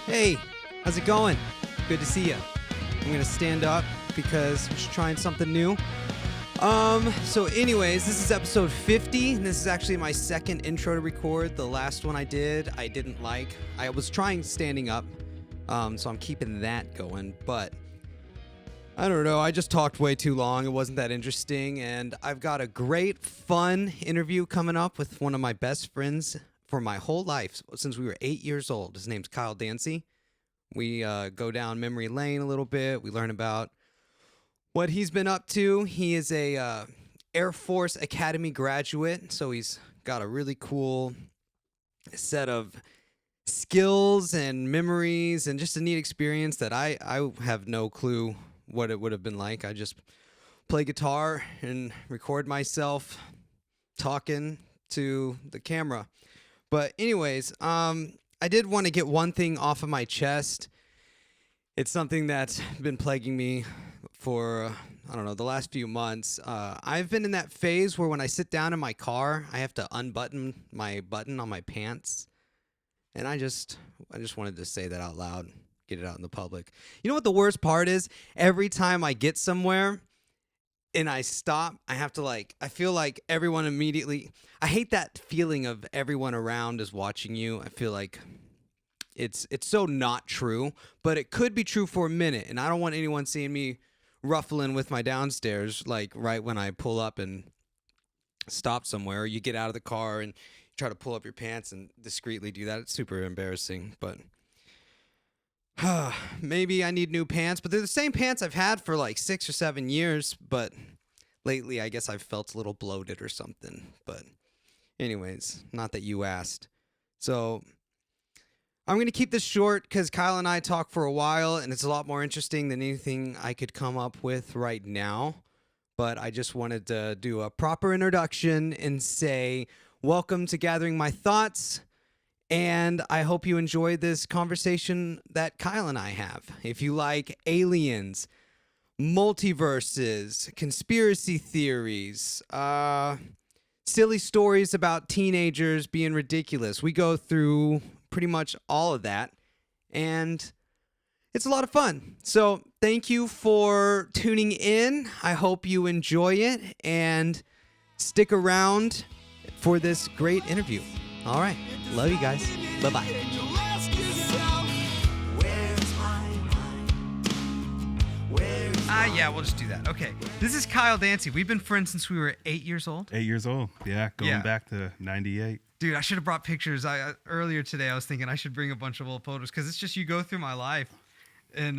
Hey, how's it going? Good to see you. I'm gonna stand up because we're just trying something new. So anyways, this is episode 50, and this is actually my second intro to record. The last one I didn't like. I was trying standing up, so I'm keeping that going, but I don't know, I just talked way too long. It wasn't that interesting, and I've got a great, fun interview coming up with one of my best friends for my whole life, since we were 8 years old. His name's Dancy. We go down memory lane a little bit. We learn about what he's been up to. He is a Air Force Academy graduate, so he's got a really cool set of skills and memories and just a neat experience that I have no clue what it would have been like. I just play guitar and record myself talking to the camera. But anyways, I did want to get one thing off of my chest. It's something that's been plaguing me for, I don't know, the last few months. I've been in that phase where when I sit down in my car, I have to unbutton my button on my pants. And I just wanted to say that out loud, get it out in the public. You know what the worst part is? Every time I get somewhere and I stop, I feel like everyone immediately, I hate that feeling of everyone around is watching you. I feel like it's so not true, but it could be true for a minute. And I don't want anyone seeing me ruffling with my downstairs, like right when I pull up and stop somewhere. You get out of the car and try to pull up your pants and discreetly do that. It's super embarrassing, but maybe I need new pants, but they're the same pants I've had for like 6 or 7 years, but lately I guess I've felt a little bloated or something. But anyways, not that you asked. So I'm going to keep this short because Kyle and I talk for a while, and it's a lot more interesting than anything I could come up with right now. But I just wanted to do a proper introduction and say, welcome to Gathering My Thoughts. And I hope you enjoy this conversation that Kyle and I have. If you like aliens, multiverses, conspiracy theories, silly stories about teenagers being ridiculous, we go through pretty much all of that. And it's a lot of fun. So thank you for tuning in. I hope you enjoy it and stick around for this great interview. All right. Love you guys. Bye-bye. Yeah, we'll just do that. Okay. This is Kyle Dancy. We've been friends since we were 8 years old. 8 years old. Yeah. Going back to 98. Dude, I should have brought pictures. Earlier today, I was thinking I should bring a bunch of old photos because it's just you go through my life and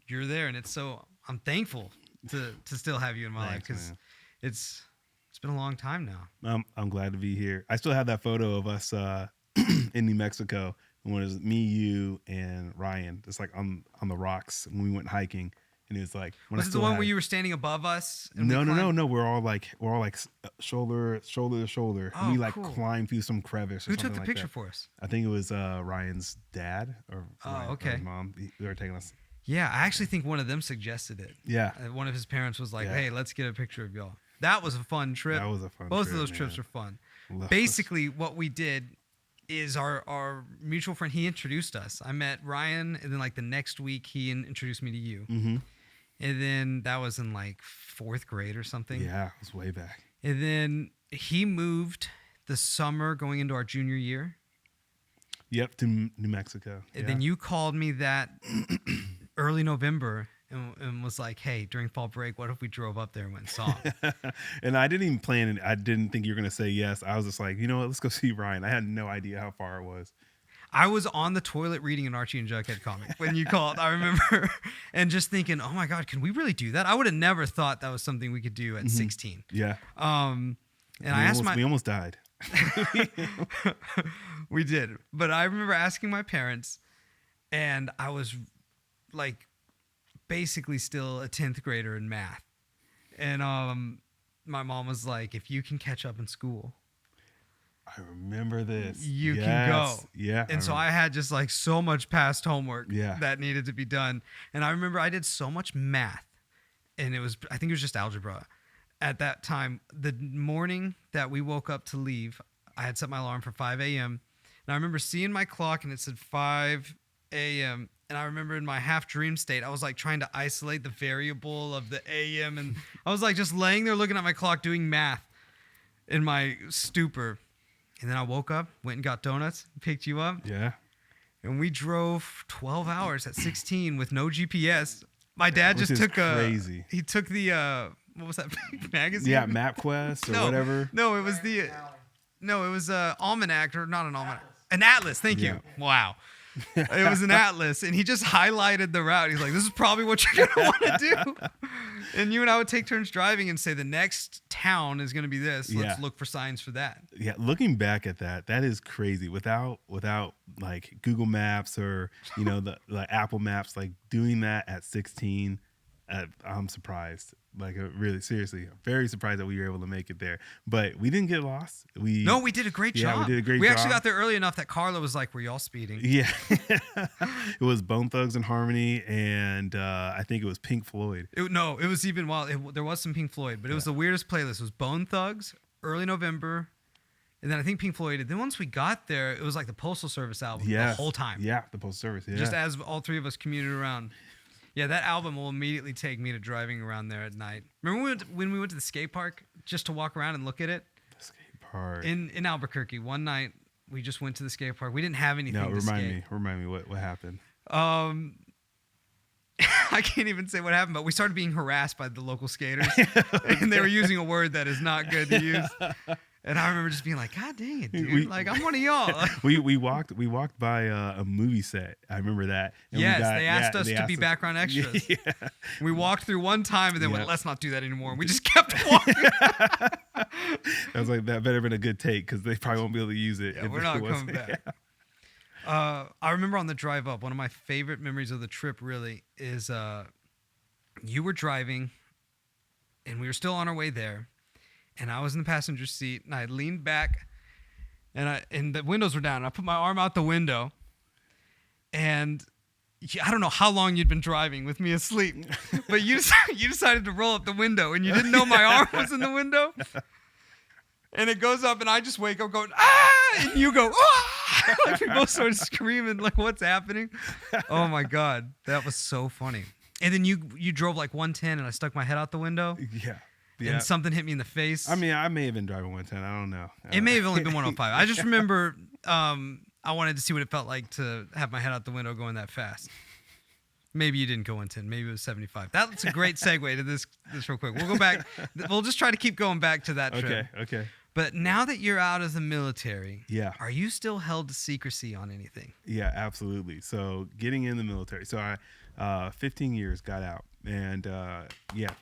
you're there. And it's so, I'm thankful to still have you in my life because it's been a long time now. I'm glad to be here. I still have that photo of us in New Mexico. When it was me, you, and Ryan, just like on the rocks when we went hiking. And it was like, was it the one where you were standing above us? And no. We're all like shoulder to shoulder. Oh, and we cool. climbed through some crevice. Who took the picture for us? I think it was Ryan's dad or his mom. They were taking us. Yeah, I actually think one of them suggested it. Yeah. One of his parents was like, "Hey, let's get a picture of y'all." That was a fun trip. That was a fun Both trip. of those trips were fun. Basically, what we did is our mutual friend, he introduced us. I met Ryan, and then like the next week, he introduced me to you. Mm-hmm. And then that was in like 4th grade or something. Yeah, it was way back. And then he moved the summer going into our junior year. Yep, to New Mexico. And then you called me that early November and was like, "Hey, during fall break, what if we drove up there and went and saw him?" And I didn't even plan it. I didn't think you were going to say yes. I was just like, you know what, let's go see Ryan. I had no idea how far it was. I was on the toilet reading an Archie and Jughead comic when you called, I remember, and just thinking, oh my God, can we really do that? I would have never thought that was something we could do at 16. Yeah. And we almost died. We did. But I remember asking my parents, and I was like basically still a 10th grader in math. And my mom was like, if you can catch up in school, I remember this. You can go. Yeah. And so I had just like so much past homework that needed to be done. And I remember I did so much math, and I think it was just algebra. At that time, the morning that we woke up to leave, I had set my alarm for 5 a.m. And I remember seeing my clock and it said 5 a.m. And I remember in my half dream state, I was like trying to isolate the variable of the a.m. And I was like just laying there looking at my clock doing math in my stupor. And then I woke up, went and got donuts, picked you up. Yeah. And we drove 12 hours at 16 with no GPS. My dad just took crazy. He took the what was that magazine? Yeah, MapQuest or whatever. No, it was almanac, or not an almanac. An atlas. Thank you. Wow. It was an atlas, and he just highlighted the route. He's like, this is probably what you're going to want to do. And you and I would take turns driving and say, the next town is going to be this. Let's look for signs for that. Yeah, looking back at that is crazy. Without like Google Maps or, the Apple Maps, like doing that at 16, I'm surprised. Like really, seriously, very surprised that we were able to make it there. But we didn't get lost. We did a great job. We did a great job. We actually got there early enough that Carla was like, "Were y'all speeding?" Yeah, it was Bone Thugs and Harmony, and I think it was Pink Floyd. It was even there was some Pink Floyd, but it was the weirdest playlist. It was Bone Thugs, Early November, and then I think Pink Floyd. And then once we got there, it was like the Postal Service album the whole time. Yeah, the Postal Service. Yeah, just as all three of us commuted around. Yeah, that album will immediately take me to driving around there at night. Remember when we went to the skate park just to walk around and look at it? The skate park. In Albuquerque. One night, we just went to the skate park. We didn't have anything to skate. Remind me what happened. I can't even say what happened, but we started being harassed by the local skaters. And they were using a word that is not good to use. And I remember just being like, God dang it, dude. I'm one of y'all. we walked by a movie set. I remember that. And they asked us to be background extras. Yeah. We walked through one time and then went, let's not do that anymore. And we just kept walking. I was like, that better have been a good take because they probably won't be able to use it. Yeah, we're not coming back. I remember on the drive up, one of my favorite memories of the trip really is you were driving and we were still on our way there. And I was in the passenger seat, and I leaned back, and the windows were down. And I put my arm out the window, and I don't know how long you'd been driving with me asleep, but you decided to roll up the window, and you didn't know my arm was in the window. And it goes up, and I just wake up going, ah! And you go, ah! Like we both started screaming, like, what's happening? Oh, my God. That was so funny. And then you drove like 110, and I stuck my head out the window. Yeah. And something hit me in the face. I mean, I may have been driving 110. I don't know. It may have only been 105. I just remember I wanted to see what it felt like to have my head out the window going that fast. Maybe you didn't go 110. Maybe it was 75. That's a great segue to this real quick. We'll go back. We'll just try to keep going back to that trip. Okay. But now that you're out of the military, are you still held to secrecy on anything? Yeah, absolutely. So getting in the military. So I 15 years got out. And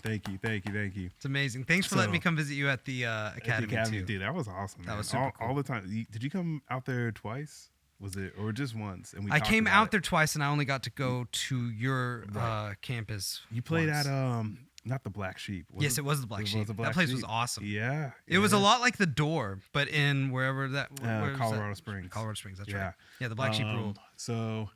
thank you. It's amazing. Thanks for letting me come visit you at the academy too. Dude, that was awesome. That was super cool. All the time. Did you come out there twice? Was it or just once? And I came out there twice, and I only got to go to your campus. You played at not the Black Sheep. It was the Black Sheep. That place was awesome. Yeah. It was a lot like the Door, but in wherever that. Colorado Springs. Colorado Springs. That's right. Yeah, the Black Sheep ruled. So.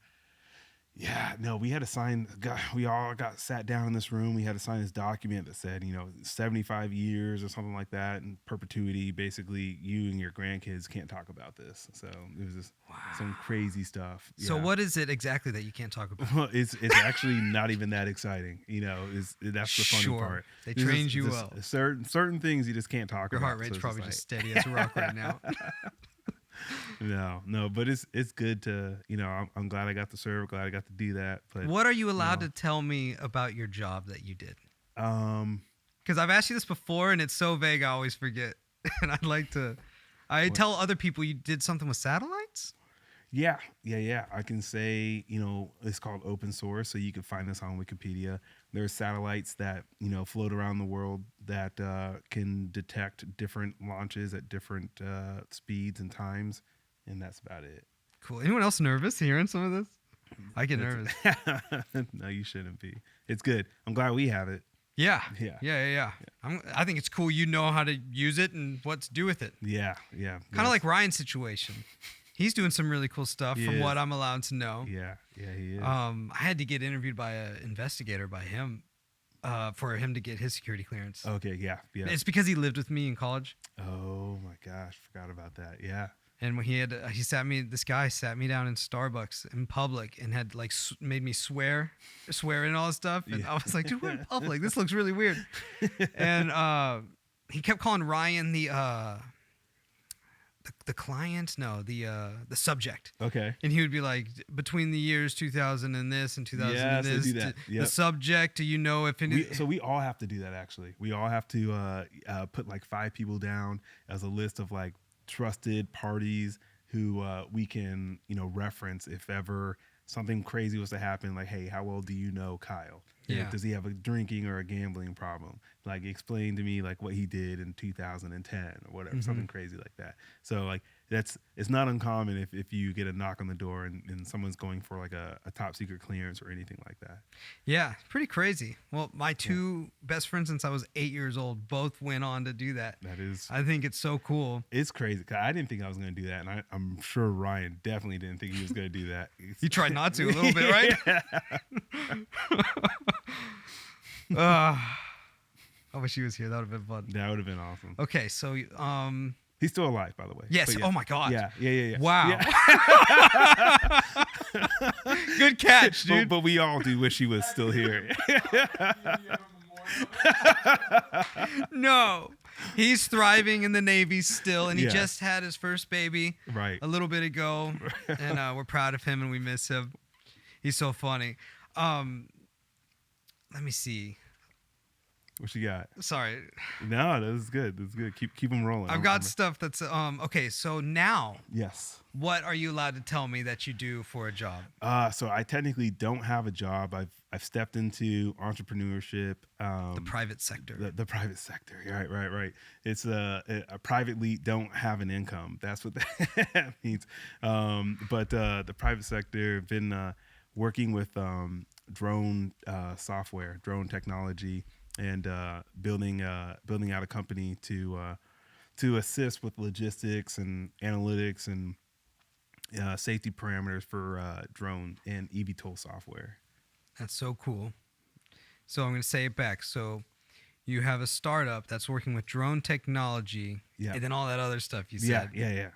Yeah, no, we had to sign. We all got sat down in this room. We had to sign this document that said, 75 years or something like that, in perpetuity. Basically, you and your grandkids can't talk about this. So it was just some crazy stuff. So what is it exactly that you can't talk about? Well, it's actually not even that exciting. That's the funny part. They trained you well. Certain things you just can't talk about. Your heart rate's probably just steady as a rock right now. No, but it's good to, I'm glad I got to serve, glad I got to do that. But what are you allowed to tell me about your job that you did? Because I've asked you this before and it's so vague I always forget. And I tell other people you did something with satellites? Yeah. I can say, it's called open source, so you can find this on Wikipedia. There's satellites that, float around the world that can detect different launches at different speeds and times, and that's about it. Cool. Anyone else nervous hearing some of this? I get nervous. No, you shouldn't be. It's good. I'm glad we have it. Yeah. I think it's cool you know how to use it and what to do with it. Yeah. Kind of like Ryan's situation. He's doing some really cool stuff from what I'm allowed to know. Yeah, he is. I had to get interviewed by an investigator by him for him to get his security clearance. Okay, yeah. It's because he lived with me in college. Oh my gosh, forgot about that. Yeah. And when this guy sat me down in Starbucks in public and had like made me swear and all this stuff. And I was like, dude, we're in public. This looks really weird. And he kept calling Ryan the client, no, the subject. Okay. And he would be like, between the years 2000 and this and 2000 and Yes, this, they do that. Yep. the subject, do you know if any... So we all have to do that, actually. We all have to put like 5 people down as a list of like trusted parties who we can, reference if ever something crazy was to happen. Like, hey, how well do you know Kyle? Yeah. Does he have a drinking or a gambling problem? Like, explain to me like what he did in 2010 or whatever, something crazy like that. So like it's not uncommon if you get a knock on the door and someone's going for like a top secret clearance or anything like that. Yeah, pretty crazy. Well, my 2 best friends since I was 8 years old both went on to do that. I think it's so cool. It's crazy. 'Cause I didn't think I was going to do that, and I'm sure Ryan definitely didn't think he was going to do that. You tried not to a little bit, right? I wish he was here. That would have been fun. That would have been awesome. Okay, so He's still alive, by the way. yes. Yeah. Oh my God. Yeah. Wow. Yeah. Good catch, dude. But we all do wish he was still here. No, he's thriving in the Navy still, and he just had his first baby a little bit ago, and we're proud of him and we miss him. He's so funny. Let me see. What you got? Sorry. No, this is good. Keep them rolling. I've got stuff that's okay. So now, yes. What are you allowed to tell me that you do for a job? So I technically don't have a job. I've stepped into entrepreneurship. The private sector. The private sector. Right. It's a privately don't have an income. That's what that means. But the private sector, been working with drone software, drone technology, and building out a company to assist with logistics and analytics and safety parameters for drone and eVTOL software. That's so cool. So I'm going to say it back. So you have a startup that's working with drone technology, and then all that other stuff you said. Yeah.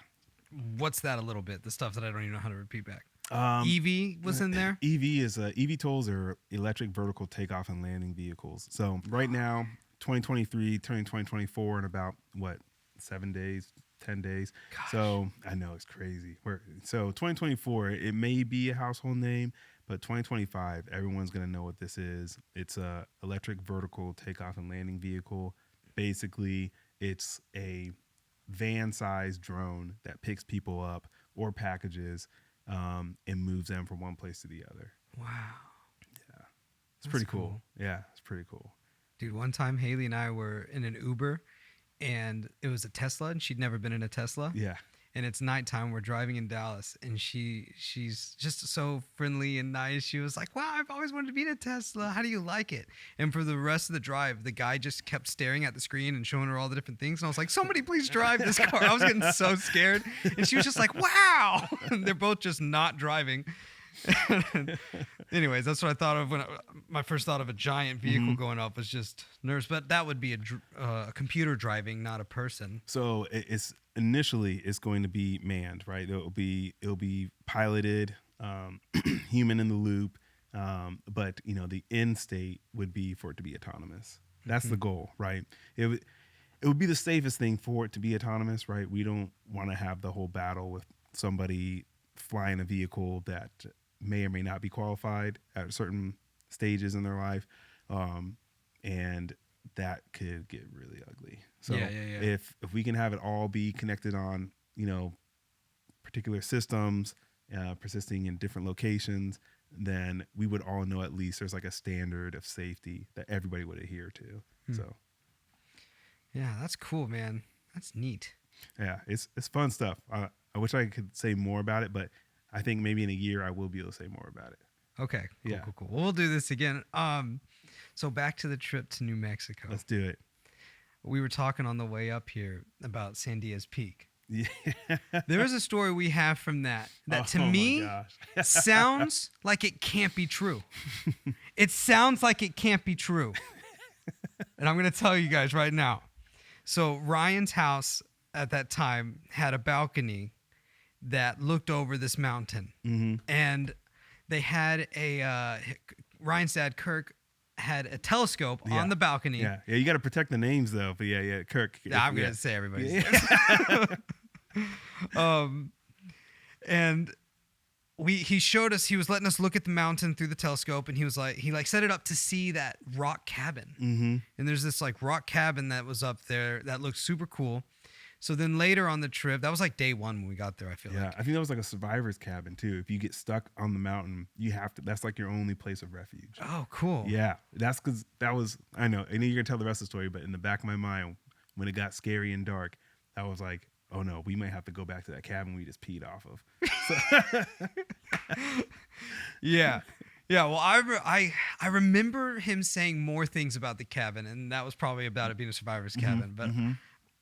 What's that a little bit? The stuff that I don't even know how to repeat back. EV was in there? eVTOLs are electric vertical takeoff and landing vehicles. So right now, 2023, turning 2024 in about, 7 days, 10 days. Gosh. So I know it's crazy. So 2024, it may be a household name, but 2025, everyone's going to know what this is. It's a electric vertical takeoff and landing vehicle. Basically, it's a van-sized drone that picks people up or packages and moves them from one place to the other. Wow. Yeah. It's pretty cool. Yeah, it's pretty cool. Dude, one time Haley and I were in an Uber, and it was a Tesla, and she'd never been in a Tesla. Yeah. And it's nighttime. We're driving in Dallas, and she's just so friendly and nice. She was like, "Wow, I've always wanted to be in a Tesla. How do you like it?" And for the rest of the drive, the guy just kept staring at the screen and showing her all the different things. And I was like, "Somebody please drive this car." I was getting so scared, and she was just like, "Wow." And they're both just not driving. Anyways, that's what I thought of when my first thought of a giant vehicle going up was just nervous. But that would be a computer driving, not a person. So it's initially going to be manned, right? It'll be piloted, human in the loop. But the end state would be for it to be autonomous. That's the goal, right? It would be the safest thing for it to be autonomous, right? We don't want to have the whole battle with somebody flying a vehicle that may or may not be qualified at certain stages in their life, and that could get really ugly. So if we can have it all be connected on particular systems, persisting in different locations, then we would all know at least there's like a standard of safety that everybody would adhere to. So yeah, that's cool, man. That's neat. Yeah, it's fun stuff. I wish I could say more about it, but I think maybe in a year I will be able to say more about it. Okay, cool. Well, we'll do this again. So back to the trip to New Mexico. Let's do it. We were talking on the way up here about Sandias Peak. Yeah. There is a story we have from that to me sounds like it can't be true. It sounds like it can't be true. And I'm going to tell you guys right now. So Ryan's house at that time had a balcony, that looked over this mountain. And they had Ryan's dad, Kirk, had a telescope on the balcony. Yeah, you got to protect the names though. But yeah, Kirk. I'm gonna say everybody's names. And he showed us. He was letting us look at the mountain through the telescope, and he set it up to see that rock cabin. And there's this like rock cabin that was up there that looked super cool. So then later on the trip, that was like day one when we got there, I feel like. Yeah, I think that was like a survivor's cabin too. If you get stuck on the mountain, you have to, that's like your only place of refuge. Oh, cool. Yeah, that's because that was, I know you're going to tell the rest of the story, but in the back of my mind, when it got scary and dark, I was like, oh no, we might have to go back to that cabin we just peed off of. Yeah. Yeah, well, I remember him saying more things about the cabin, and that was probably about it being a survivor's cabin, but...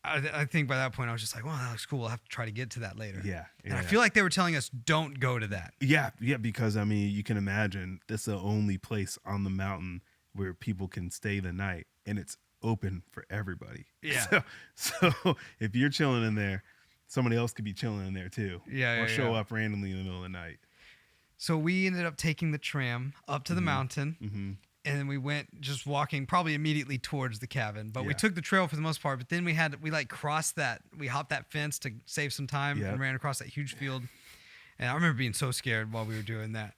I think by that point I was just like, well, that looks cool. I'll have to try to get to that later. Yeah. And I feel like they were telling us don't go to that. Yeah, because I mean, you can imagine that's the only place on the mountain where people can stay the night, and it's open for everybody. Yeah. So if you're chilling in there, somebody else could be chilling in there too. Yeah. Or show up randomly in the middle of the night. So we ended up taking the tram up to the mountain. And then we went just walking probably immediately towards the cabin. But we took the trail for the most part. But then we hopped that fence to save some time and ran across that huge field. And I remember being so scared while we were doing that.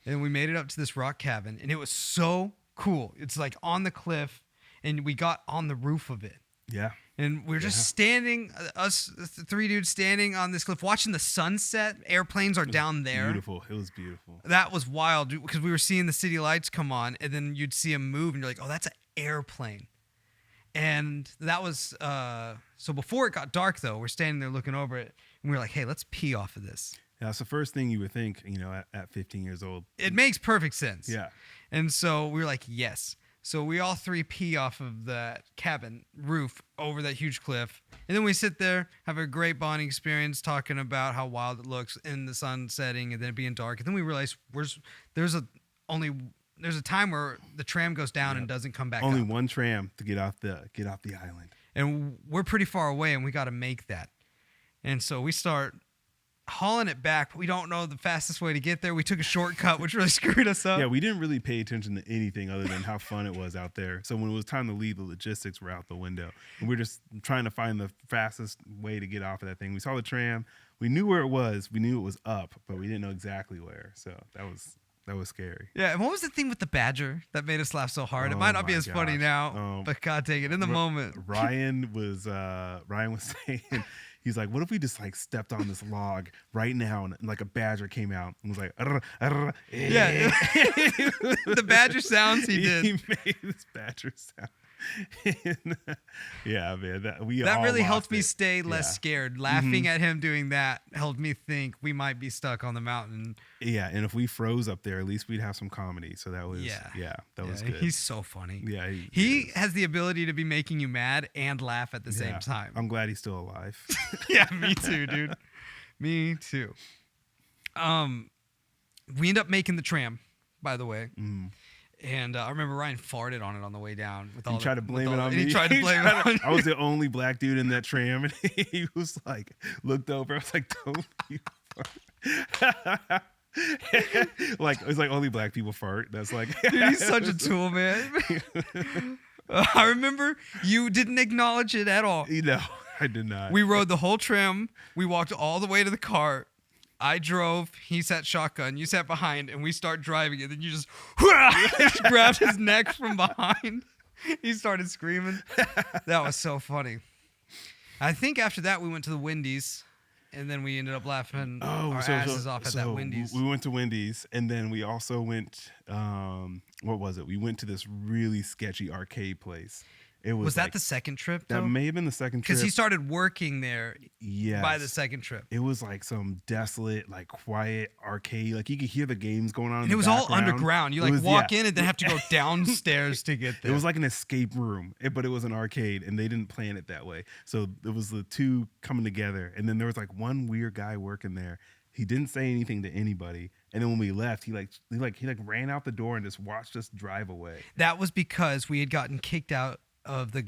And we made it up to this rock cabin. And it was so cool. It's like on the cliff. And we got on the roof of it. Yeah. And we were just standing, us three dudes standing on this cliff, watching the sunset. Airplanes are down there. Beautiful. It was beautiful. That was wild because we were seeing the city lights come on, and then you'd see them move, and you're like, oh, that's an airplane. And that was, so before it got dark, though, we're standing there looking over it, and we were like, hey, let's pee off of this. Yeah, that's the first thing you would think, at 15 years old. It makes perfect sense. Yeah. And so we were like, yes. So we all three pee off of that cabin roof over that huge cliff. And then we sit there, have a great bonding experience talking about how wild it looks in the sun setting and then it being dark. And then we realize there's a time where the tram goes down and doesn't come back Only up. one tram to get off the island. And we're pretty far away and we got to make that. And so we start hauling it back, but we don't know the fastest way to get there. We took a shortcut, which really screwed us up. Yeah, we didn't really pay attention to anything other than how fun it was out there. So when it was time to leave, the logistics were out the window. And we're just trying to find the fastest way to get off of that thing. We saw the tram. We knew where it was. We knew it was up, but we didn't know exactly where. So that was scary. Yeah, and what was the thing with the badger that made us laugh so hard? It might not be as funny now, but God dang it, in the moment. Ryan was saying... He's like, what if we just like stepped on this log right now and like a badger came out and was like, yeah, the badger sounds he did. He made this badger sound. Yeah, man, that really helped me stay less scared. Laughing at him doing that helped me think we might be stuck on the mountain. Yeah, and if we froze up there, at least we'd have some comedy. So that was that was good. He's so funny. Yeah, he has the ability to be making you mad and laugh at the same time. I'm glad he's still alive. Yeah, me too, dude. Me too. We end up making the tram, by the way. And I remember Ryan farted on it on the way down. He tried to blame it on me. He tried to blame it on me. I was the only black dude in that tram, and he was like, looked over. I was like, don't you fart. Like, it's like only black people fart. That's like... Dude, he's such a tool, man. I remember you didn't acknowledge it at all. No, I did not. We rode the whole tram. We walked all the way to the car. I drove, he sat shotgun, you sat behind, and we start driving, and then you just grabbed his neck from behind. He started screaming. That was so funny. I think after that, we went to the Wendy's, and then we ended up laughing our asses off at that Wendy's. We went to Wendy's, and then we also went, what was it? We went to this really sketchy arcade place. Was that the second trip, though? That may have been the second trip. Because he started working there by the second trip. It was like some desolate, like quiet arcade. Like you could hear the games going on in the was background. All underground. You like walk in and then have to go downstairs to get there. It was like an escape room, but it was an arcade, and they didn't plan it that way. So it was the two coming together. And then there was like one weird guy working there. He didn't say anything to anybody. And then when we left, he ran out the door and just watched us drive away. That was because we had gotten kicked out of the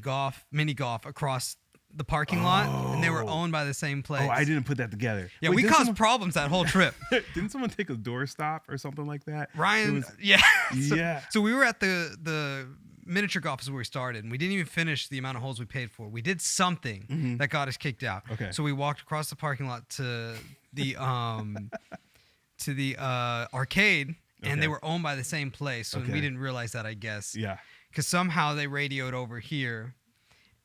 mini golf across the parking lot, and they were owned by the same place. Oh, I didn't put that together. Yeah, Wait, we caused problems that whole trip. Didn't someone take a doorstop or something like that? Ryan, Yeah. So we were at the miniature golf is where we started, and we didn't even finish the amount of holes we paid for. We did something that got us kicked out. Okay. So we walked across the parking lot to the arcade, and they were owned by the same place. So we didn't realize that, I guess. Yeah. Because somehow they radioed over here,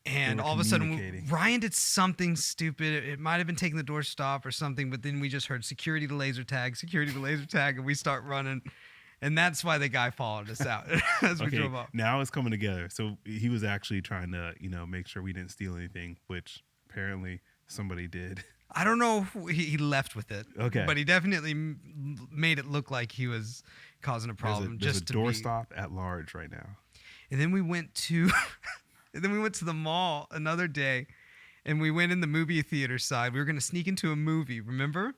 and all of a sudden Ryan did something stupid. It might have been taking the doorstop or something, but then we just heard security to laser tag, and we start running. And that's why the guy followed us out as we drove up. Now it's coming together. So he was actually trying to, make sure we didn't steal anything, which apparently somebody did. I don't know if he left with it. Okay. But he definitely made it look like he was causing a problem. There's a doorstop at large right now. And then we went to the mall another day, and we went in the movie theater side. We were going to sneak into a movie, remember?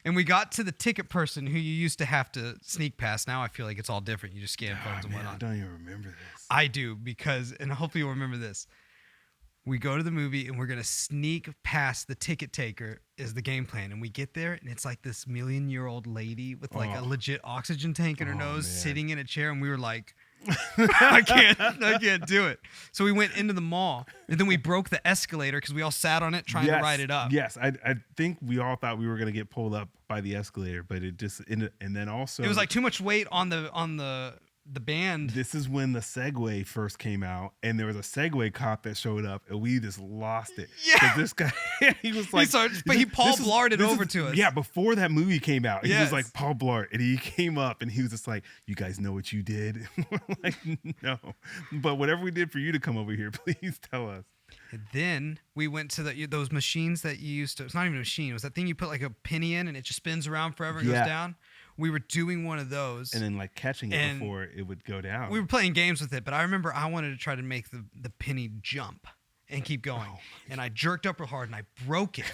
And we got to the ticket person who you used to have to sneak past. Now I feel like it's all different. You just scan phones and whatnot. I don't even remember this. I do, because, and hopefully you'll remember this. We go to the movie, and we're going to sneak past the ticket taker is the game plan. And we get there, and it's like this 1,000,000-year-old lady with like a legit oxygen tank in her nose, sitting in a chair. And we were like, I can't do it. So we went into the mall, and then we broke the escalator because we all sat on it trying to ride it up. Yes, I think we all thought we were going to get pulled up by the escalator, but it just ended, and then also it was like too much weight on the band. This is when the Segway first came out, and there was a Segway cop that showed up, and we just lost it. Yeah. This guy, he was like, he Paul Blart over to us. Yeah, before that movie came out, he Yes. was like Paul Blart, and he came up, and he was just like, "You guys know what you did?" We're like, "No, but whatever we did for you to come over here, please tell us." And then we went to those machines that you used to. It's not even a machine. It was that thing you put like a penny in, and it just spins around forever and goes down. We were doing one of those. And then like catching it before it would go down. We were playing games with it, but I remember I wanted to try to make the penny jump and keep going. And I jerked up real hard and I broke it.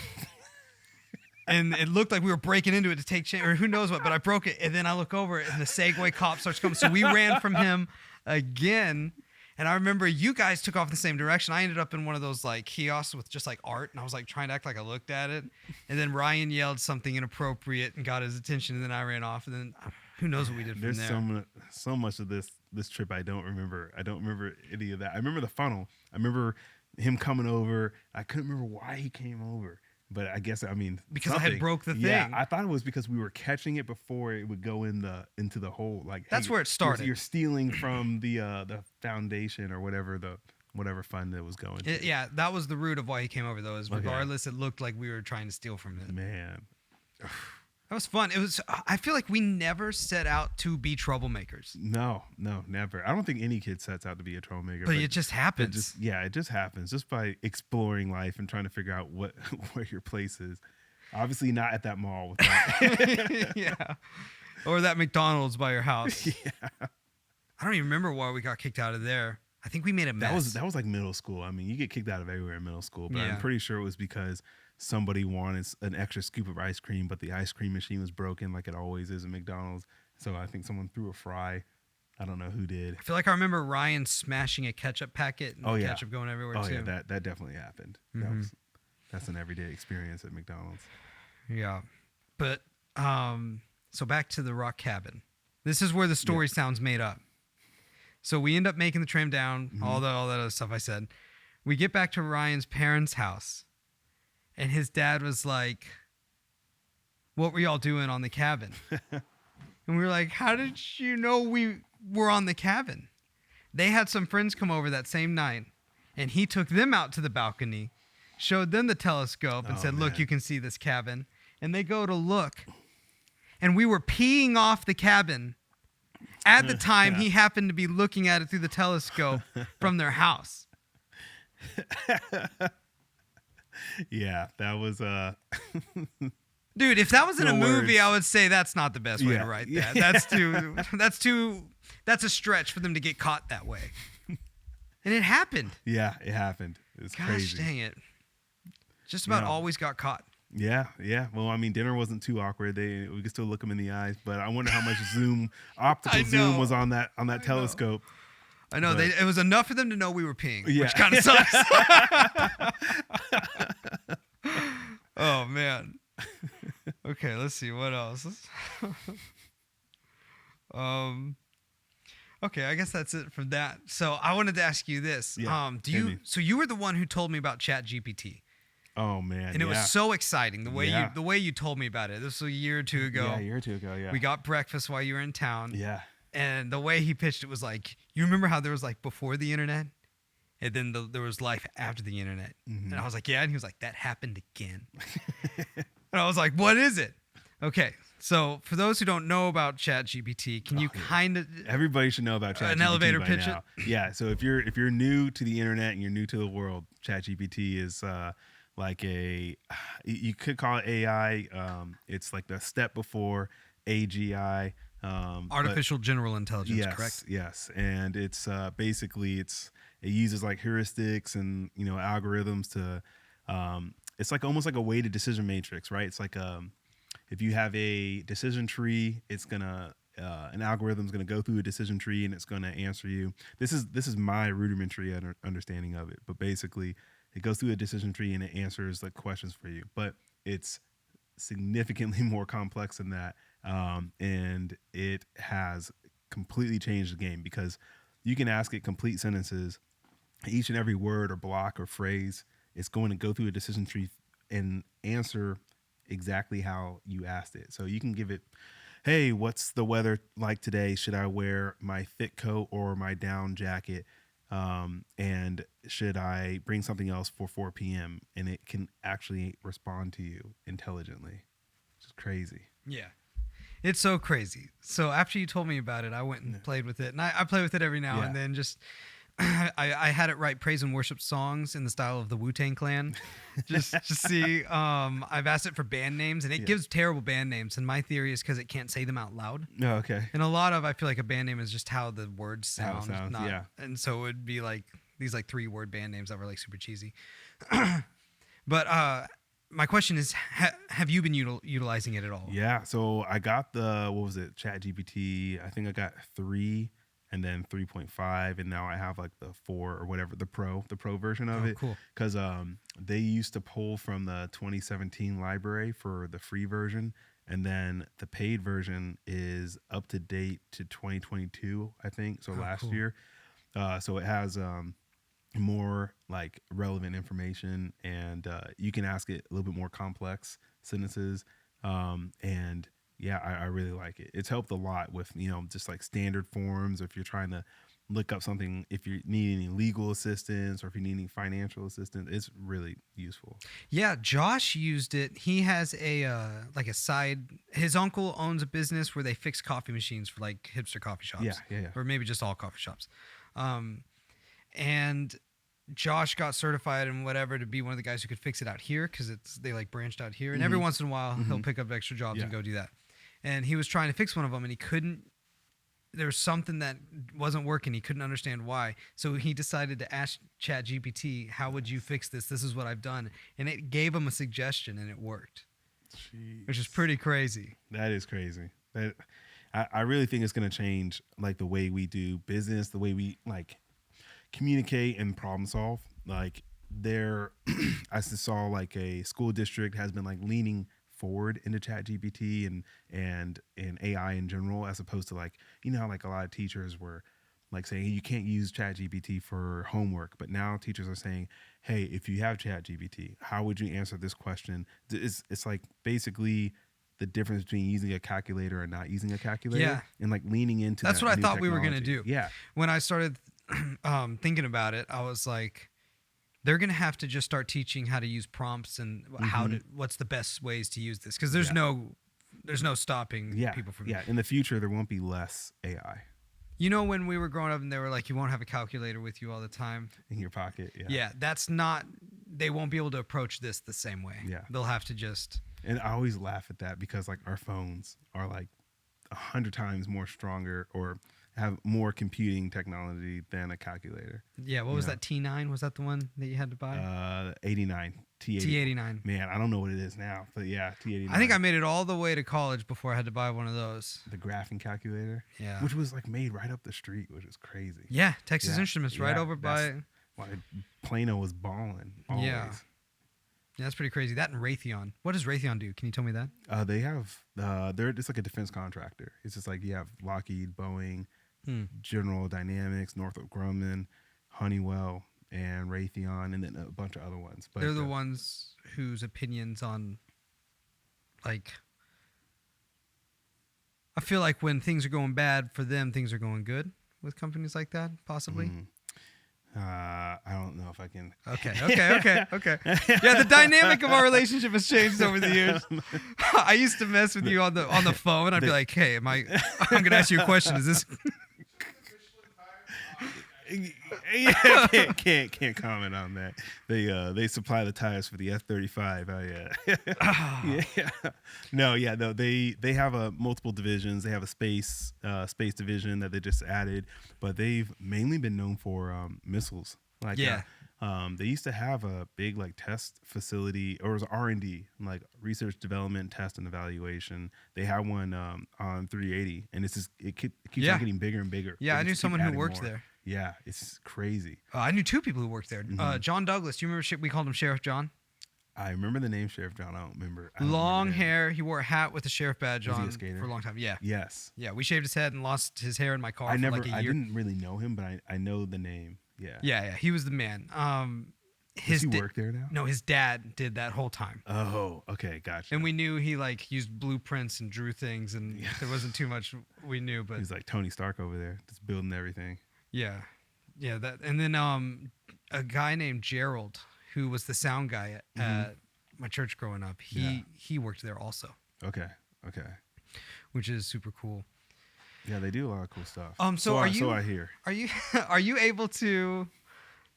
And it looked like we were breaking into it to take change, or who knows what, but I broke it. And then I look over and the Segway cop starts coming. So we ran from him again. And I remember you guys took off in the same direction. I ended up in one of those like kiosks with just like art, and I was like trying to act like I looked at it. And then Ryan yelled something inappropriate and got his attention, and then I ran off. And then who knows what we did from there. There's so much of this trip I don't remember. I don't remember any of that. I remember the funnel. I remember him coming over. I couldn't remember why he came over. But I guess because something. I had broke the thing. Yeah, I thought it was because we were catching it before it would go into the hole. Like that's where it started. You're stealing from the foundation or whatever fund that was going. Yeah, that was the root of why he came over though. Is regardless, it looked like we were trying to steal from it. Man, that was fun. It was. I feel like we never set out to be troublemakers. No, never. I don't think any kid sets out to be a troublemaker. But it just happens. It just happens just by exploring life and trying to figure out where your place is. Obviously not at that mall with that. Yeah. Or that McDonald's by your house. Yeah. I don't even remember why we got kicked out of there. I think we made a mess. That was like middle school. I mean, you get kicked out of everywhere in middle school, but Yeah. I'm pretty sure it was because somebody wanted an extra scoop of ice cream, but the ice cream machine was broken like it always is at McDonald's. So I think someone threw a fry. I don't know who did. I feel like I remember Ryan smashing a ketchup packet and the ketchup going everywhere too. Oh yeah, that definitely happened. That's an everyday experience at McDonald's. Yeah. But so back to the rock cabin. This is where the story sounds made up. So we end up making the tram down, all that other stuff I said. We get back to Ryan's parents' house, and his dad was like, "What were y'all doing on the cabin?" And we were like, "How did you know we were on the cabin?" They had some friends come over that same night, and he took them out to the balcony, showed them the telescope, and said, "Look, you can see this cabin." And they go to look, and we were peeing off the cabin. At the time, he happened to be looking at it through the telescope from their house. Yeah, that was Dude, if that was in a movie, words. I would say that's not the best way to write that. That's a stretch for them to get caught that way. And it happened. Yeah, it happened. It's crazy. Gosh dang it. Just about always got caught. Yeah. Well, I mean, dinner wasn't too awkward. We could still look them in the eyes, but I wonder how much optical zoom was on that telescope. I know But- it was enough for them to know we were peeing, Yeah. which kind of sucks. Oh man. Okay, let's see what else. Okay, I guess that's it for that. So I wanted to ask you this. Yeah, hit me. So you were the one who told me about ChatGPT. Oh man, And it was so exciting the way you told me about it. This was a year or two ago. Yeah, a year or two ago. Yeah, We got breakfast while you were in town. yeah. And the way he pitched it was like, you remember how there was like before the internet? And then there was life after the internet. Mm-hmm. And I was like, yeah. And he was like, that happened again. And I was like, what is it? Okay. So for those who don't know about ChatGPT, can you kind of... Everybody should know about ChatGPT an elevator by pitch now. Yeah. So if you're new to the internet and you're new to the world, ChatGPT is like you could call it AI. It's like the step before AGI. Artificial general intelligence, yes, correct? Yes, and it's basically it uses like heuristics and algorithms to it's like almost like a weighted decision matrix, right? It's like if you have a decision tree, it's gonna an algorithm's gonna go through a decision tree and it's gonna answer you. This is my rudimentary understanding of it, but basically it goes through a decision tree and it answers the questions for you. But it's significantly more complex than that. And it has completely changed the game because you can ask it complete sentences, each and every word or block or phrase is going to go through a decision tree and answer exactly how you asked it. So you can give it, hey, what's the weather like today? Should I wear my thick coat or my down jacket? And should I bring something else for 4 p.m.? And it can actually respond to you intelligently. It's crazy. Yeah. It's so crazy. So after you told me about it, I went and played with it. And I play with it every now and then. Just I had it write praise and worship songs in the style of the Wu-Tang Clan. just to see. I've asked it for band names, and it gives terrible band names. And my theory is because it can't say them out loud. Oh, okay. And I feel like a band name is just how the words sound. How it sounds, yeah. And so it would be like these like 3-word band names that were like super cheesy. But my question is, have you been utilizing it at all? Yeah. So I got ChatGPT. I think I got 3 and then 3.5. And now I have like the 4 or whatever, the pro version of it. Cool. Because they used to pull from the 2017 library for the free version. And then the paid version is up to date to 2022, I think. So last year. So it has more like relevant information, and you can ask it a little bit more complex sentences. And yeah, I really like it. It's helped a lot with, just like standard forms, or if you're trying to look up something, if you need any legal assistance or if you need any financial assistance, it's really useful. Yeah, Josh used it. He has his uncle owns a business where they fix coffee machines for like hipster coffee shops. Yeah. Or maybe just all coffee shops. And Josh got certified and whatever to be one of the guys who could fix it out here because they like branched out here. And every once in a while, he'll pick up extra jobs and go do that. And he was trying to fix one of them and he couldn't. There was something that wasn't working. He couldn't understand why. So he decided to ask ChatGPT, how would you fix this? This is what I've done. And it gave him a suggestion and it worked. Jeez. Which is pretty crazy. That is crazy. I really think it's going to change like the way we do business, the way we like communicate and problem solve. Like I saw like a school district has been like leaning forward into ChatGPT and AI in general, as opposed to like, how like a lot of teachers were like saying, hey, you can't use ChatGPT for homework. But now teachers are saying, hey, if you have ChatGPT, how would you answer this question? It's like basically the difference between using a calculator and not using a calculator, and like leaning into that's that what I new thought we were going to technology. do. Yeah. When I started thinking about it, I was like, they're going to have to just start teaching how to use prompts and what's the best ways to use this. Cause there's no stopping people from. Yeah. In the future, there won't be less AI When we were growing up and they were like, you won't have a calculator with you all the time in your pocket. Yeah. Yeah. They won't be able to approach this the same way. Yeah. They'll have to just. And I always laugh at that because like our phones are like 100 times more stronger or have more computing technology than a calculator. Yeah, what was that, T9? Was that the one that you had to buy? 89. T89. Man, I don't know what it is now, but yeah, T89. I think I made it all the way to college before I had to buy one of those. The graphing calculator. Yeah. Which was like made right up the street, which is crazy. Yeah, Texas Instruments, right over by. Why Plano was balling. Always. Yeah, that's pretty crazy. That and Raytheon. What does Raytheon do? Can you tell me that? They have they're just like a defense contractor. It's just like you have Lockheed, Boeing, General Dynamics, Northrop Grumman, Honeywell, and Raytheon, and then a bunch of other ones. But they're the ones whose opinions on, like, I feel like when things are going bad for them, things are going good with companies like that, possibly. I don't know if I can. Okay. Yeah, the dynamic of our relationship has changed over the years. I used to mess with you on the phone. I'd be like, "Hey, I'm gonna ask you a question. Is this?" Yeah, can't comment on that. They supply the tires for the F-35. No. They have multiple divisions. They have a space division that they just added, but they've mainly been known for missiles. They used to have a big like test facility, or it was R&D, like research, development, test, and evaluation. They had one on 380, and it keeps on getting bigger and bigger. Yeah, I knew someone who worked there. Yeah, it's crazy. I knew two people who worked there. John Douglas. Do you remember? We called him Sheriff John. I remember the name Sheriff John. I don't remember. Long hair. He wore a hat with a sheriff badge on for a long time. Yeah. Yes. Yeah, we shaved his head and lost his hair in my car for like a year. I didn't really know him, but I know the name. Yeah. Yeah. He was the man. Does he work there now? No, his dad did that whole time. Oh, okay, gotcha. And we knew he like used blueprints and drew things, and there wasn't too much we knew. But he's like Tony Stark over there, just building everything. Yeah. That, and then a guy named Gerald, who was the sound guy at my church growing up. He worked there also. Okay. Which is super cool. Yeah, they do a lot of cool stuff. So I hear. Are you able to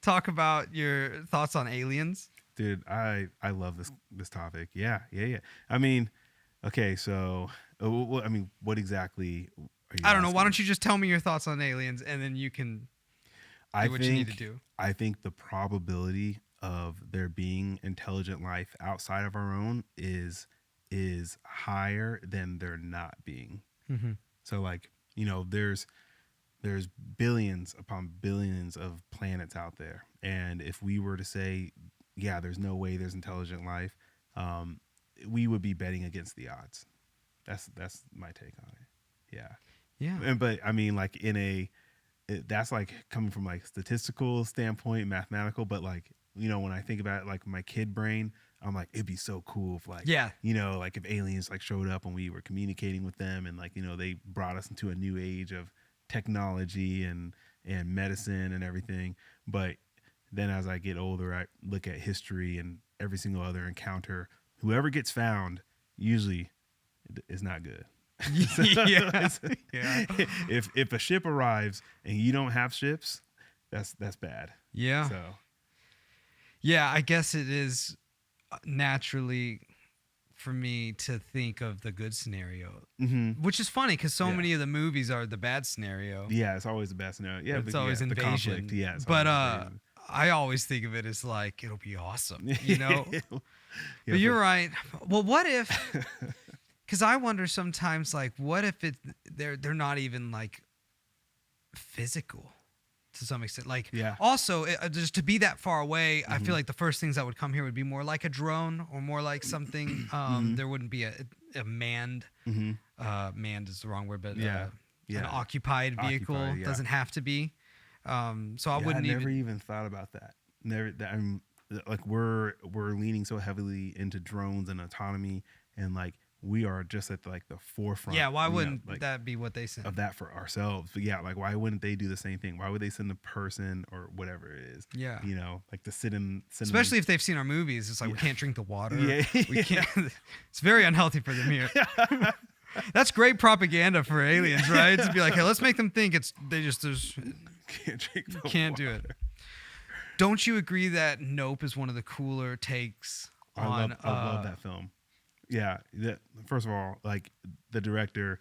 talk about your thoughts on aliens? Dude, I love this topic. Yeah. I mean, okay, so what exactly are you I don't know. asking? Why don't you just tell me your thoughts on aliens, and then you can do what you need to do. I think the probability of there being intelligent life outside of our own is higher than there not being. Mm-hmm. So like, there's billions upon billions of planets out there, and if we were to say, yeah, there's no way there's intelligent life, we would be betting against the odds. That's my take on it. Yeah. But I mean, like that's like coming from like statistical standpoint, mathematical, but like, when I think about it, like my kid brain, I'm like, it'd be so cool if like, like if aliens like showed up and we were communicating with them, and like, they brought us into a new age of technology and medicine and everything. But then as I get older, I look at history, and every single other encounter, whoever gets found usually is not good. If a ship arrives and you don't have ships, that's bad. Yeah. So yeah, I guess it is naturally for me to think of the good scenario, which is funny because so many of the movies are the bad scenario. Yeah, it's always the bad scenario. Yeah, it's always invasion. The conflict. Yeah, but I always think of it as like it'll be awesome, But you're right. Well, what if? Because I wonder sometimes, like, what if they're not even like physical to some extent? Like, also just to be that far away, I feel like the first things that would come here would be more like a drone or more like something. There wouldn't be a manned. Manned is the wrong word, but an occupied vehicle doesn't have to be. So I wouldn't never even thought about that. Like we're leaning so heavily into drones and autonomy, and like we are just at like the forefront. Yeah, why wouldn't that be what they send of that for ourselves? But yeah, like why wouldn't they do the same thing? Why would they send a person or whatever it is? Yeah, like to sit in. Especially if they've seen our movies, it's like we can't drink the water. We can't. It's very unhealthy for them here. That's great propaganda for aliens, right? To be like, hey, let's make them think can't drink the can't do it. Don't you agree that Nope is one of the cooler takes on? I love that film. Yeah. First of all, like the director,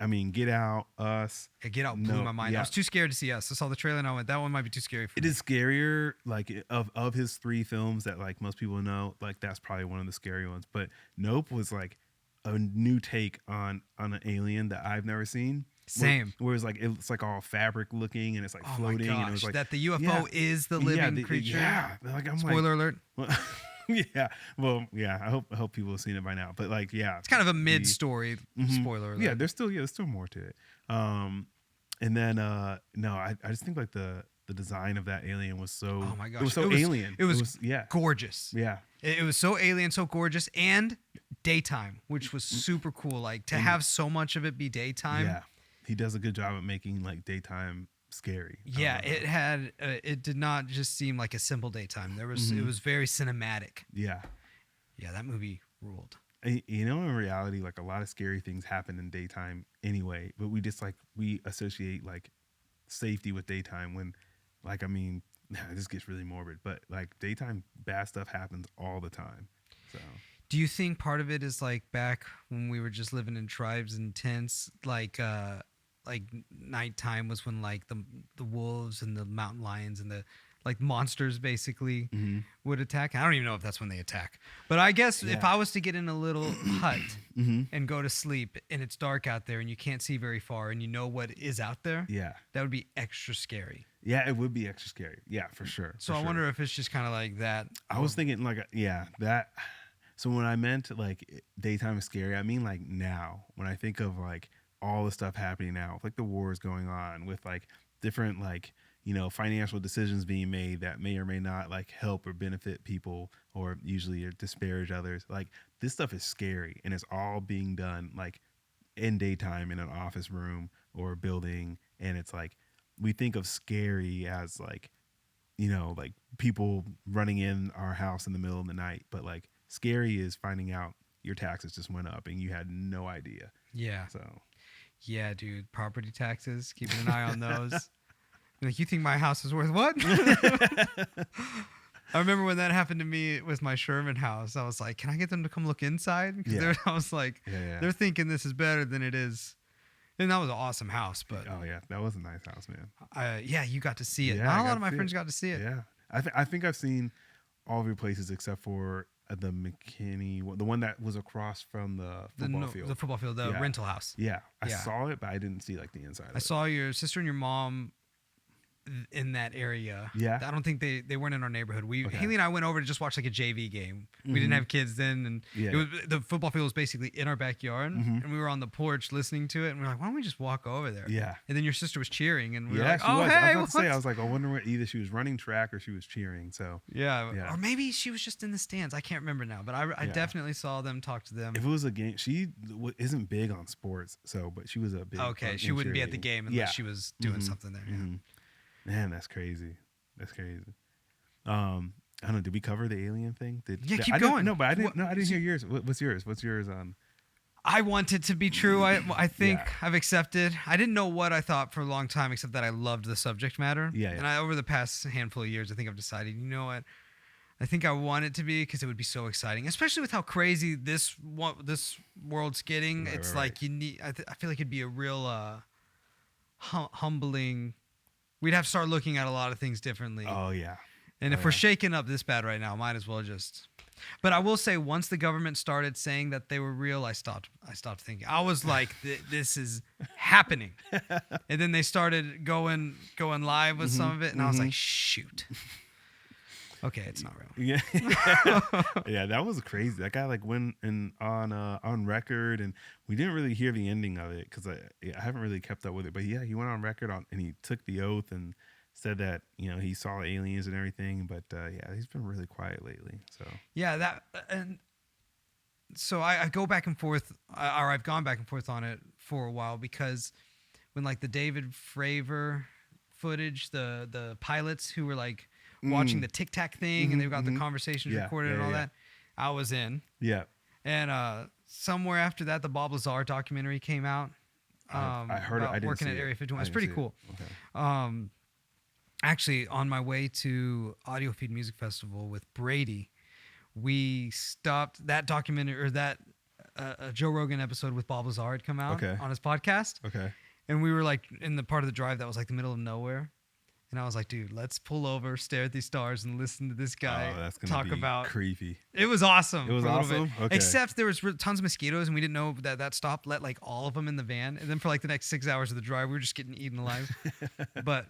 I mean, Get Out, Us. Yeah, Get Out blew my mind. I was too scared to see Us. I saw the trailer and I went, that one might be too scary for me. It is scarier, like of his 3 films that like most people know. Like that's probably one of the scary ones. But Nope was like a new take on an alien that I've never seen. Same. Where it's like all fabric looking and it's like floating. My gosh, and it was like that the UFO is the living creature. Yeah, like I'm Spoiler alert. Yeah. Well, yeah. I hope people have seen it by now. But like, yeah, it's kind of a mid-story spoiler alert. Yeah, there's still more to it. And then no, I just think like the design of that alien was so. Oh my gosh, it was so alien. It was gorgeous. Yeah, it was so alien, so gorgeous, and daytime, which was super cool. Like to have so much of it be daytime. Yeah, he does a good job at making like daytime scary. Yeah, it had it did not just seem like a simple daytime. There was it was very cinematic. Yeah, that movie ruled. You know, in reality, like a lot of scary things happen in daytime anyway, but we just like we associate like safety with daytime when, like, I mean, this gets really morbid, but like daytime bad stuff happens all the time. So do you think part of it is like back when we were just living in tribes and tents, like nighttime was when like the wolves and the mountain lions and the like monsters basically would attack? I don't even know if that's when they attack, but I guess if I was to get in a little hut and go to sleep and it's dark out there and you can't see very far and you know what is out there, that would be extra scary. Yeah, it would be extra scary. Yeah, for sure. So I wonder if it's just kind of like that. I was thinking like, that. So when I meant like daytime is scary, I mean like now when I think of like all the stuff happening now, like the wars going on with like different like, you know, financial decisions being made that may or may not like help or benefit people or usually disparage others. Like this stuff is scary and it's all being done like in daytime in an office room or a building. And it's like, we think of scary as like, you know, like people running in our house in the middle of the night, but like scary is finding out your taxes just went up and you had no idea. Yeah. So yeah, dude, property taxes, keeping an eye on those. Like, you think my house is worth what? I remember when that happened to me with my Sherman house. I was like, can I get them to come look inside? Because I was like, they're thinking this is better than it is. And that was an awesome house. But oh, yeah, that was a nice house, man. Yeah, you got to see it. Yeah, Not a lot of my friends got to see it. Yeah. I think I've seen all of your places except for the McKinney, the one that was across from the football field. The football field, the rental house. Yeah, I saw it, but I didn't see like the inside. I saw your sister and your mom in that area. Yeah. I don't think they weren't in our neighborhood. Haley and I went over to just watch like a JV game. We didn't have kids then, and it was, the football field was basically in our backyard, and we were on the porch listening to it, and we were like, why don't we just walk over there? Yeah. And then your sister was cheering, and we were like, she oh, was. hey. I was about to say, I was like, I wonder what either she was running track or she was cheering. So yeah. Or maybe she was just in the stands. I can't remember now, but I definitely saw them, talk to them. If it was a game, she isn't big on sports, but she was a big. Okay, she wouldn't be at the game unless she was doing something there. Yeah. Man, that's crazy. That's crazy. I don't know. Did we cover the alien thing? Keep going. No, but I didn't. No, I didn't hear yours. What's yours? What's yours on? I want it to be true. I think I've accepted. I didn't know what I thought for a long time, except that I loved the subject matter. Yeah. And over the past handful of years, I think I've decided, you know what? I think I want it to be because it would be so exciting, especially with how crazy this world's getting. It's like you need. I feel like it'd be a real humbling. We'd have to start looking at a lot of things differently. Oh, yeah. And if we're shaking up this bad right now, might as well just... But I will say, once the government started saying that they were real, I stopped thinking. I was like, this is happening. And then they started going live with some of it, and I was like, shoot. Okay, it's not real. Yeah. Yeah, that was crazy. That guy like went on record, and we didn't really hear the ending of it because I haven't really kept up with it. But yeah, he went on record and he took the oath and said that, you know, he saw aliens and everything. But yeah, he's been really quiet lately. So yeah, so I go back and forth, or I've gone back and forth on it for a while, because when like the David Fravor footage, the pilots who were like watching the Tic Tac thing, and they've got the conversations recorded and all that, I was in. Yeah. And somewhere after that, the Bob Lazar documentary came out. I heard it. I didn't working see at it. Area 51. It's pretty cool. Okay. Actually, on my way to Audio Feed Music Festival with Brady, we stopped that documentary, or that a Joe Rogan episode with Bob Lazar had come out Okay. on his podcast. Okay. And we were like in the part of the drive that was like the middle of nowhere. And I was like, dude, let's pull over, stare at these stars, and listen to this guy Oh, that's gonna talk be about. creepy. It was awesome. It was for a little awesome? bit. Okay. Except there was tons of mosquitoes, and we didn't know that stop let like all of them in the van. And then for like the next 6 hours of the drive, we were just getting eaten alive. But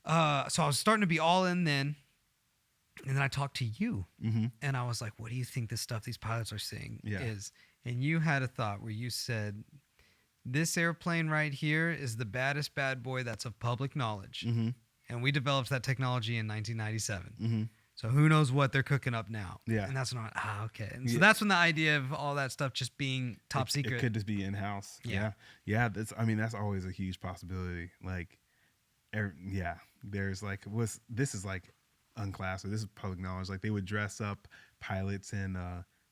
so I was starting to be all in then. And then I talked to you, and I was like, what do you think this stuff these pilots are saying is? And you had a thought where you said, this airplane right here is the baddest bad boy that's of public knowledge. And we developed that technology in 1997. So who knows what they're cooking up now? Yeah. And that's when I went, okay. And so that's when the idea of all that stuff just being top secret. It could just be in-house. Yeah. Yeah. That's always a huge possibility. Like, there's like, this is like unclassified. This is public knowledge. Like, they would dress up pilots in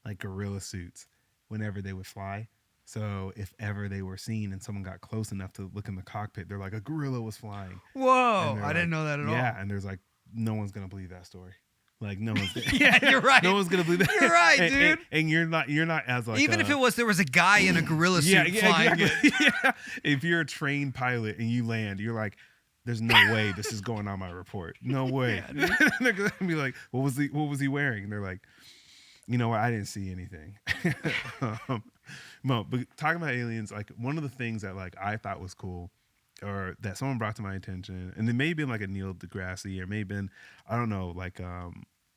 like gorilla suits whenever they would fly. So if ever they were seen and someone got close enough to look in the cockpit, they're like, a gorilla was flying. Whoa, I didn't know that at all. Yeah, and there's like, no one's going to believe that story. Like, no one's yeah, you're right. No one's going to believe that. You're right, dude. And you're not as like... Even if there was a guy in a gorilla suit flying exactly. Yeah. If you're a trained pilot and you land, you're like, there's no way this is going on my report. No way. Yeah, they're going to be like, what was he wearing? And they're like, you know what? I didn't see anything. No, but talking about aliens, like one of the things that like I thought was cool, or that someone brought to my attention, and it may have been like a Neil deGrasse, or may have been, I don't know, like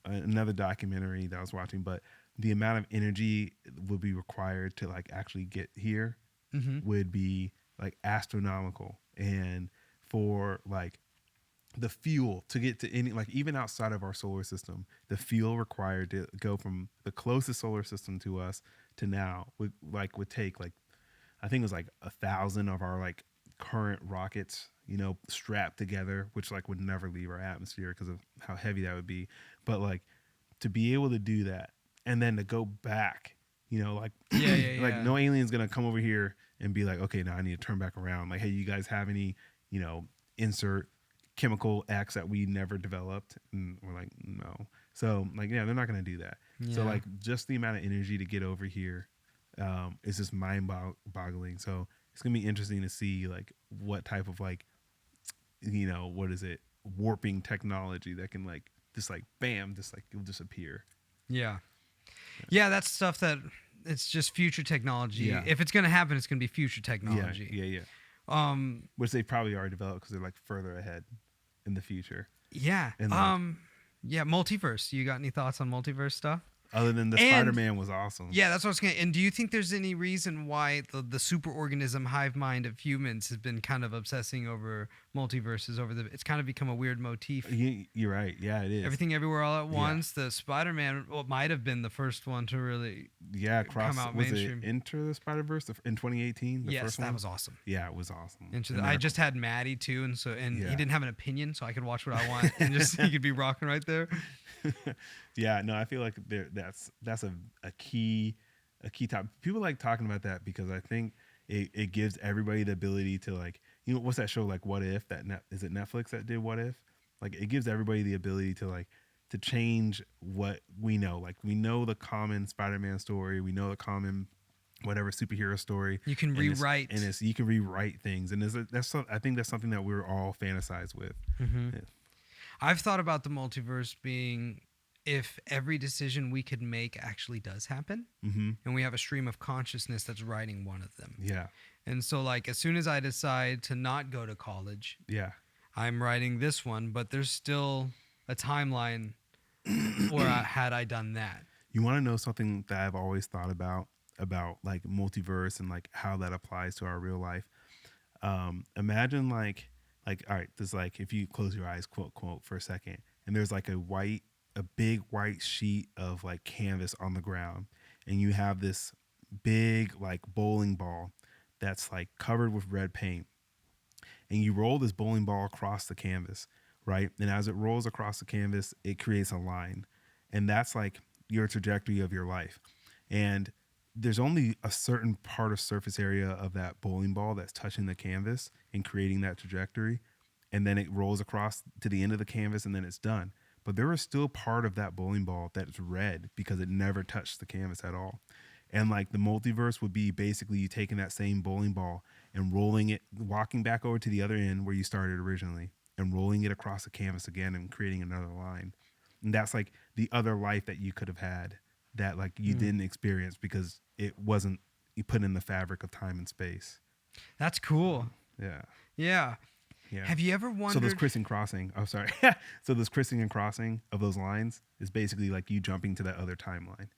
another documentary that I was watching, but the amount of energy would be required to like actually get here would be like astronomical, and for like the fuel to get to any, like even outside of our solar system, the fuel required to go from the closest solar system to us to now would take like, I think it was like 1,000 of our like current rockets, you know, strapped together, which like would never leave our atmosphere because of how heavy that would be. But like to be able to do that and then to go back, you know, like no alien's gonna come over here and be like, okay, now I need to turn back around. Like, hey, you guys have any, you know, insert chemical X that we never developed? And we're like, no. So like, yeah, they're not going to do that. Yeah. So like just the amount of energy to get over here is just mind boggling. So it's going to be interesting to see like what type of like, you know, what is it? Warping technology that can like, just like, bam, just like it'll disappear. Yeah. Yeah. That's stuff that it's just future technology. Yeah. If it's going to happen, it's going to be future technology. Yeah. Which they probably already developed because they're like further ahead in the future. Yeah. And yeah, multiverse. You got any thoughts on multiverse stuff? Other than the Spider-Man was awesome. Yeah, that's what I was going to... And do you think there's any reason why the superorganism hive mind of humans has been kind of obsessing over multiverses it's kind of become a weird motif. You're right. Yeah, it is. Everything Everywhere All at Once. The Spider-Man might have been the first one to really come out mainstream. Was it Enter the Spider-Verse in 2018? Yes, first one? That was awesome. Yeah, it was awesome. I just had Maddie too, and he didn't have an opinion, so I could watch what I want, and just he could be rocking right there. Yeah, no, I feel like that's a key topic. People like talking about that because I think it gives everybody the ability to like, you know, what's that show like What If? Is it Netflix that did What If? Like it gives everybody the ability to like to change what we know. Like we know the common Spider-Man story, we know the common whatever superhero story. You can rewrite, you can rewrite things, and I think that's something that we're all fantasize with. Mm-hmm. Yeah. I've thought about the multiverse being if every decision we could make actually does happen, and we have a stream of consciousness that's writing one of them. Yeah. And so, like, as soon as I decide to not go to college, I'm writing this one, but there's still a timeline where had I done that. You want to know something that I've always thought about like multiverse and like how that applies to our real life? Imagine like all right, there's like, if you close your eyes, quote for a second, and there's like a big white sheet of like canvas on the ground, and you have this big like bowling ball that's like covered with red paint, and you roll this bowling ball across the canvas, right? And as it rolls across the canvas, it creates a line, and that's like your trajectory of your life. And there's only a certain part of surface area of that bowling ball that's touching the canvas and creating that trajectory, and then it rolls across to the end of the canvas, and then it's done. But there is still part of that bowling ball that's red because it never touched the canvas at all. And like the multiverse would be basically you taking that same bowling ball and rolling it, walking back over to the other end where you started originally, and rolling it across the canvas again and creating another line. And that's like the other life that you could have had that like you didn't experience because it wasn't you put in the fabric of time and space. That's cool. Yeah. Yeah. Yeah. Have you ever wondered? So this crissing crossing. Oh, sorry. So this crissing and crossing of those lines is basically like you jumping to that other timeline.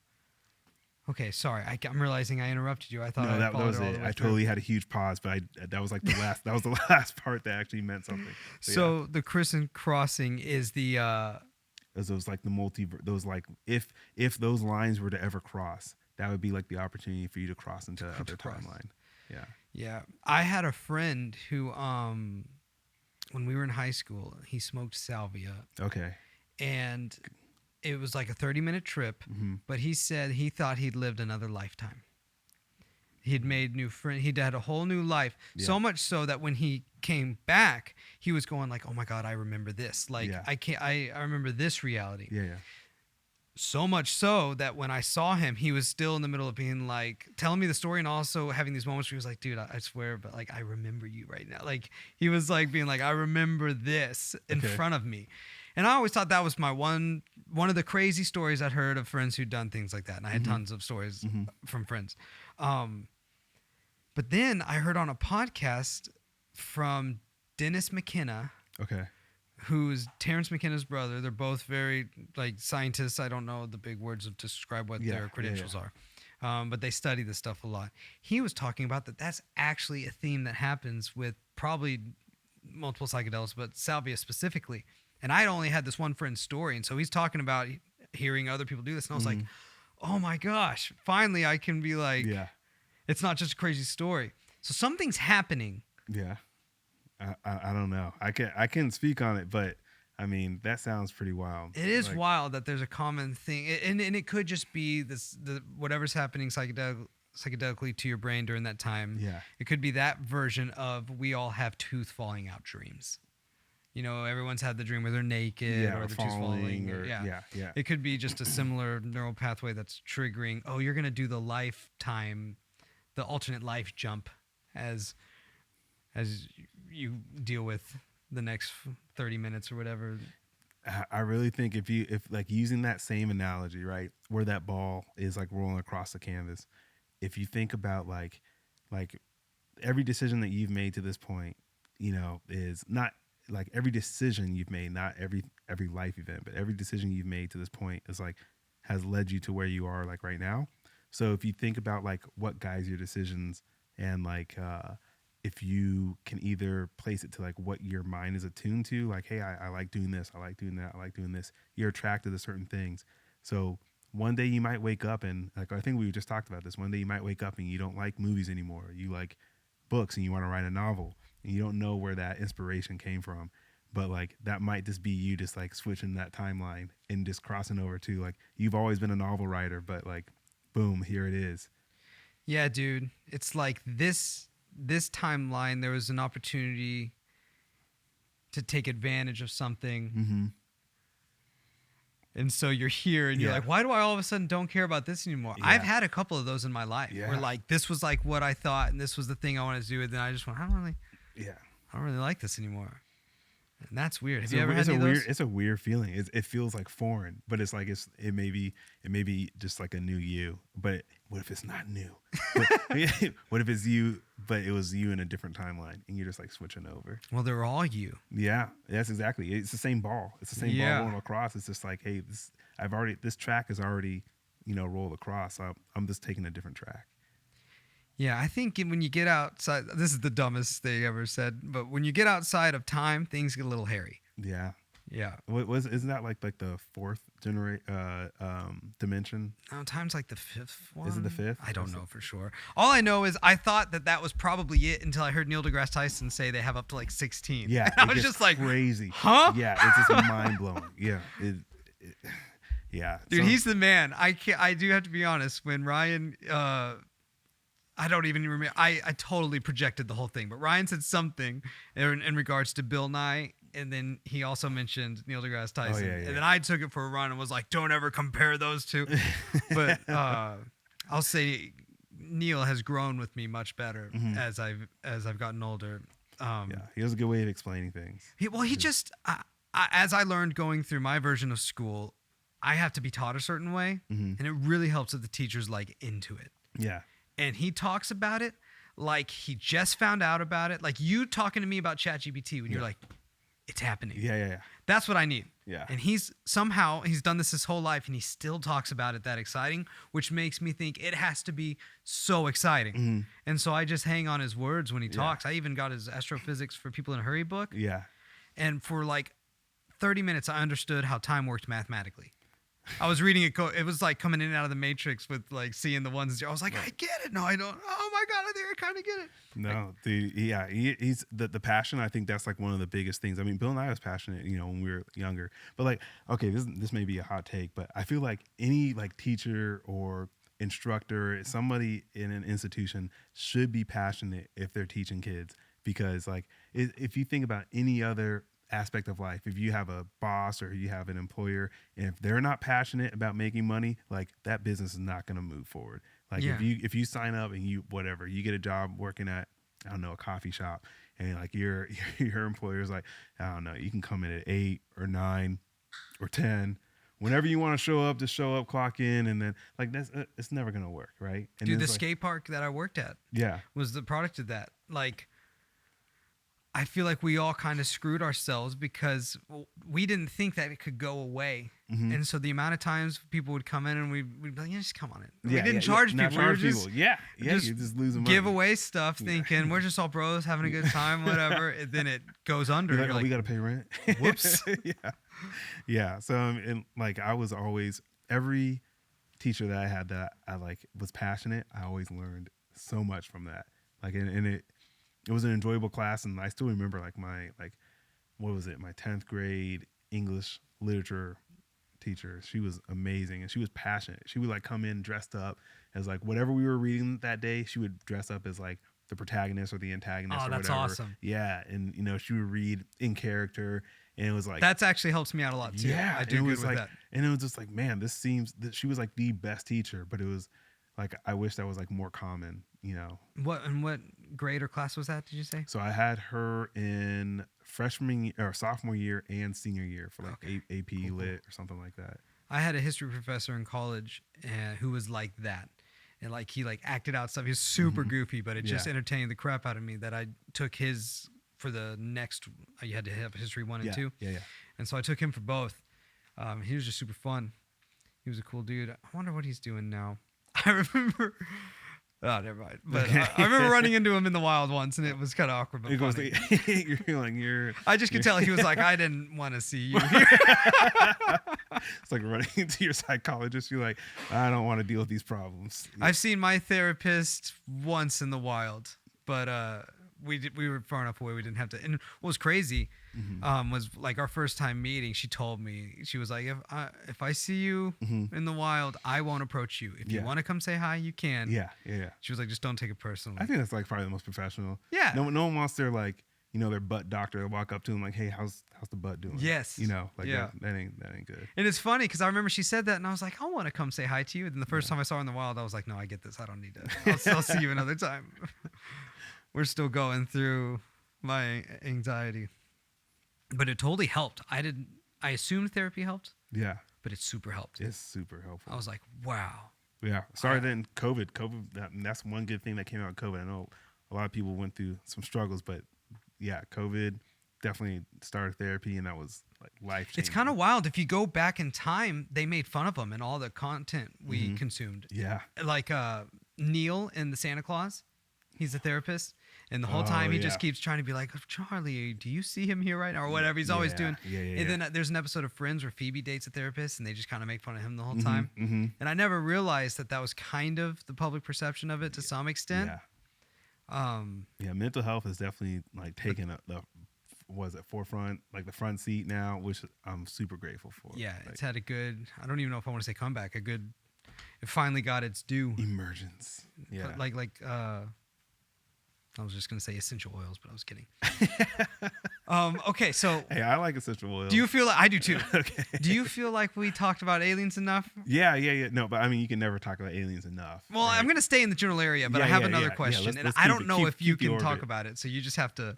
Okay, sorry. I'm realizing I interrupted you. I thought No, that was it. I totally had a huge pause, but that was like the last. That was the last part that actually meant something. So the criss crossing is the. As those like the those like if those lines were to ever cross, that would be like the opportunity for you to cross into that other timeline. Yeah. Yeah, I had a friend who when we were in high school, he smoked salvia. Okay. And it was like a 30-minute trip, but he said he thought he'd lived another lifetime. He'd made new friends. He'd had a whole new life. Yeah. So much so that when he came back, he was going like, "Oh my God, I remember this. Like I remember this reality." Yeah, yeah. So much so that when I saw him, he was still in the middle of being like telling me the story and also having these moments where he was like, "Dude, I swear, but like I remember you right now." Like he was like being like, "I remember this in front of me." And I always thought that was my one of the crazy stories I'd heard of friends who'd done things like that. And I had tons of stories from friends. But then I heard on a podcast from Dennis McKenna. Okay. Who's Terrence McKenna's brother. They're both very like scientists. I don't know the big words to describe what their credentials are. But they study this stuff a lot. He was talking about that's actually a theme that happens with probably multiple psychedelics, but salvia specifically. And I only had this one friend's story. And so he's talking about hearing other people do this. And I was like, oh my gosh, finally I can be like, it's not just a crazy story. So something's happening. Yeah. I don't know. I can speak on it, but I mean, that sounds pretty wild. It is wild that there's a common thing. And it could just be the whatever's happening psychedelically to your brain during that time. Yeah. It could be that version of we all have tooth falling out dreams. You know, everyone's had the dream where they're naked or the tooth falling. It could be just a similar neural pathway that's triggering, oh, you're going to do the alternate life jump as you deal with the next 30 minutes or whatever. I really think if like using that same analogy, right, where that ball is like rolling across the canvas, if you think about like every decision that you've made to this point, you know, is not like every decision you've made, not every life event, but every decision you've made to this point is like has led you to where you are like right now. So if you think about like what guides your decisions and like if you can either place it to like what your mind is attuned to, like, hey, I like doing this, I like doing that, I like doing this, you're attracted to certain things. So one day you might wake up and like I think we just talked about this. One day you might wake up and you don't like movies anymore. You like books and you want to write a novel. And you don't know where that inspiration came from, but like that might just be you just like switching that timeline and just crossing over to like you've always been a novel writer, but like boom, here it is. Yeah, dude. It's like this timeline, there was an opportunity to take advantage of something. And so you're here and you're like, why do I all of a sudden don't care about this anymore? I've had a couple of those in my life where like this was like what I thought and this was the thing I wanted to do, and then I just went, I don't really like this anymore. And that's weird. Have you ever had any of those? It's a weird feeling. It feels like foreign, but it's like it may be just like a new you. But what if it's not new? What if it's you, but it was you in a different timeline, and you're just like switching over? Well, they're all you. Yeah, that's exactly. It's the same ball. It's the same ball rolling across. It's just like, hey, this track is already, rolled across. So I'm just taking a different track. Yeah, I think when you get outside, this is the dumbest thing ever said, but when you get outside of time, things get a little hairy. Yeah. Yeah. Isn't that like the fourth dimension? No, time's like the fifth one. Is it the fifth? I don't know for sure. All I know is I thought that was probably it until I heard Neil deGrasse Tyson say they have up to like 16. Yeah. And I was just like, crazy. Huh? Yeah, it's just mind blowing. Yeah. Yeah. Dude, he's the man. I do have to be honest. When Ryan, I don't even remember. I totally projected the whole thing, but Ryan said something in regards to Bill Nye, and then he also mentioned Neil deGrasse Tyson. Oh, yeah. And then I took it for a run and was like, don't ever compare those two. But I'll say Neil has grown with me much better as I've gotten older. Yeah, he has a good way of explaining things. He just as I learned going through my version of school, I have to be taught a certain way, and it really helps if the teacher's like into it. Yeah. And he talks about it like he just found out about it. Like you talking to me about ChatGPT when you're like, it's happening. Yeah. That's what I need. Yeah. And he's done this his whole life, and he still talks about it that exciting, which makes me think it has to be so exciting. And so I just hang on his words when he talks. I even got his Astrophysics for People in a Hurry book. Yeah. And for like 30 minutes, I understood how time worked mathematically. I was reading it. It was like coming in and out of the Matrix with like seeing the ones. I was like, I get it. No, I don't. Oh my God, I think I kind of get it. No, he's the passion. I think that's like one of the biggest things. I mean, Bill and I was passionate, when we were younger. But like, okay, this may be a hot take, but I feel like any like teacher or instructor, somebody in an institution should be passionate if they're teaching kids, because like if you think about any other aspect of life, if you have a boss or you have an employer, and if they're not passionate about making money, like that business is not going to move forward. Like if you sign up and you get a job working at, I don't know, a coffee shop, and like your employer's like, I don't know, you can come in at 8 or 9 or 10 whenever you want to show up, just show up, clock in, and then like it's never going to work, right? And dude, the skate park that I worked at was the product of that. Like, I feel like we all kind of screwed ourselves because we didn't think that it could go away. And so the amount of times people would come in and we'd be like, just come on in. We didn't charge people. Not charge we were people. Just you're just losing money. Give away stuff thinking we're just all bros having a good time, whatever. And then it goes under. You're like, we got to pay rent. Whoops. Yeah. So, and like I was always, every teacher that I had that I like was passionate, I always learned so much from that. Like, and it was an enjoyable class, and I still remember like my 10th grade English literature teacher. She was amazing, and she was passionate. She would like come in dressed up as like whatever we were reading that day. She would dress up as like the protagonist or the antagonist. Oh, or that's whatever. awesome. Yeah, and she would read in character, and it was like that's actually helps me out a lot too. Yeah, I do good with like, that. And it was just like, man, this seems that she was like the best teacher, but it was like I wish that was like more common. What grade or class was that, did you say? So I had her in sophomore year and senior year for like AP Lit or something like that. I had a history professor in college who was like that. And like he like acted out stuff. He was super goofy, but it just entertained the crap out of me that I took his for the next. You had to have history 1 and 2. Yeah. And so I took him for both. He was just super fun. He was a cool dude. I wonder what he's doing now. I remember. Oh, never mind. But I remember running into him in the wild once, and it was kind of awkward. But funny. I just could tell he was like, I didn't want to see you here. It's like running into your psychologist. You're like, I don't want to deal with these problems. I've seen my therapist once in the wild, but we were far enough away we didn't have to. And what was crazy was like our first time meeting. She told me, she was like, if I see you in the wild, I won't approach you. If you want to come say hi, you can. Yeah. She was like, just don't take it personally. I think that's like probably the most professional. Yeah. No one wants their like their butt doctor to walk up to them like, hey, how's the butt doing? Yes. That ain't good. And it's funny because I remember she said that, and I was like, I want to come say hi to you. And then the first time I saw her in the wild, I was like, no, I get this. I don't need to. I'll see you another time. We're still going through my anxiety, but it totally helped. I assumed therapy helped. Yeah, but it super helped. It's super helpful. I was like, wow. Yeah. Sorry. Then COVID. That's one good thing that came out of COVID. I know a lot of people went through some struggles, but yeah, COVID definitely started therapy, and that was like life-changing. It's kind of wild. If you go back in time, they made fun of them and all the content we consumed. Yeah. Like Neil in the Santa Claus. He's a therapist, and the whole time he just keeps trying to be like, Charlie, do you see him here right now? Or whatever he's always doing. And then there's an episode of Friends where Phoebe dates a therapist, and they just kind of make fun of him the whole time. And I never realized that was kind of the public perception of it to some extent. Yeah. Mental health is definitely like taking the forefront, like the front seat now, which I'm super grateful for. Yeah, it's had a good, I don't even know if I want to say comeback, it finally got its due. Emergence. Yeah. Like I was just going to say essential oils, but I was kidding. Okay, so Hey, I like essential oils. do you feel like I do too? Okay. Do you feel like we talked about aliens enough? Yeah. No, but I mean, you can never talk about aliens enough. Well, right? I'm going to stay in the general area, but Yeah, I have yeah, another yeah. question, Let's and I keep don't it- know keep- if you keep the can talk orbit. about it. So you just have to.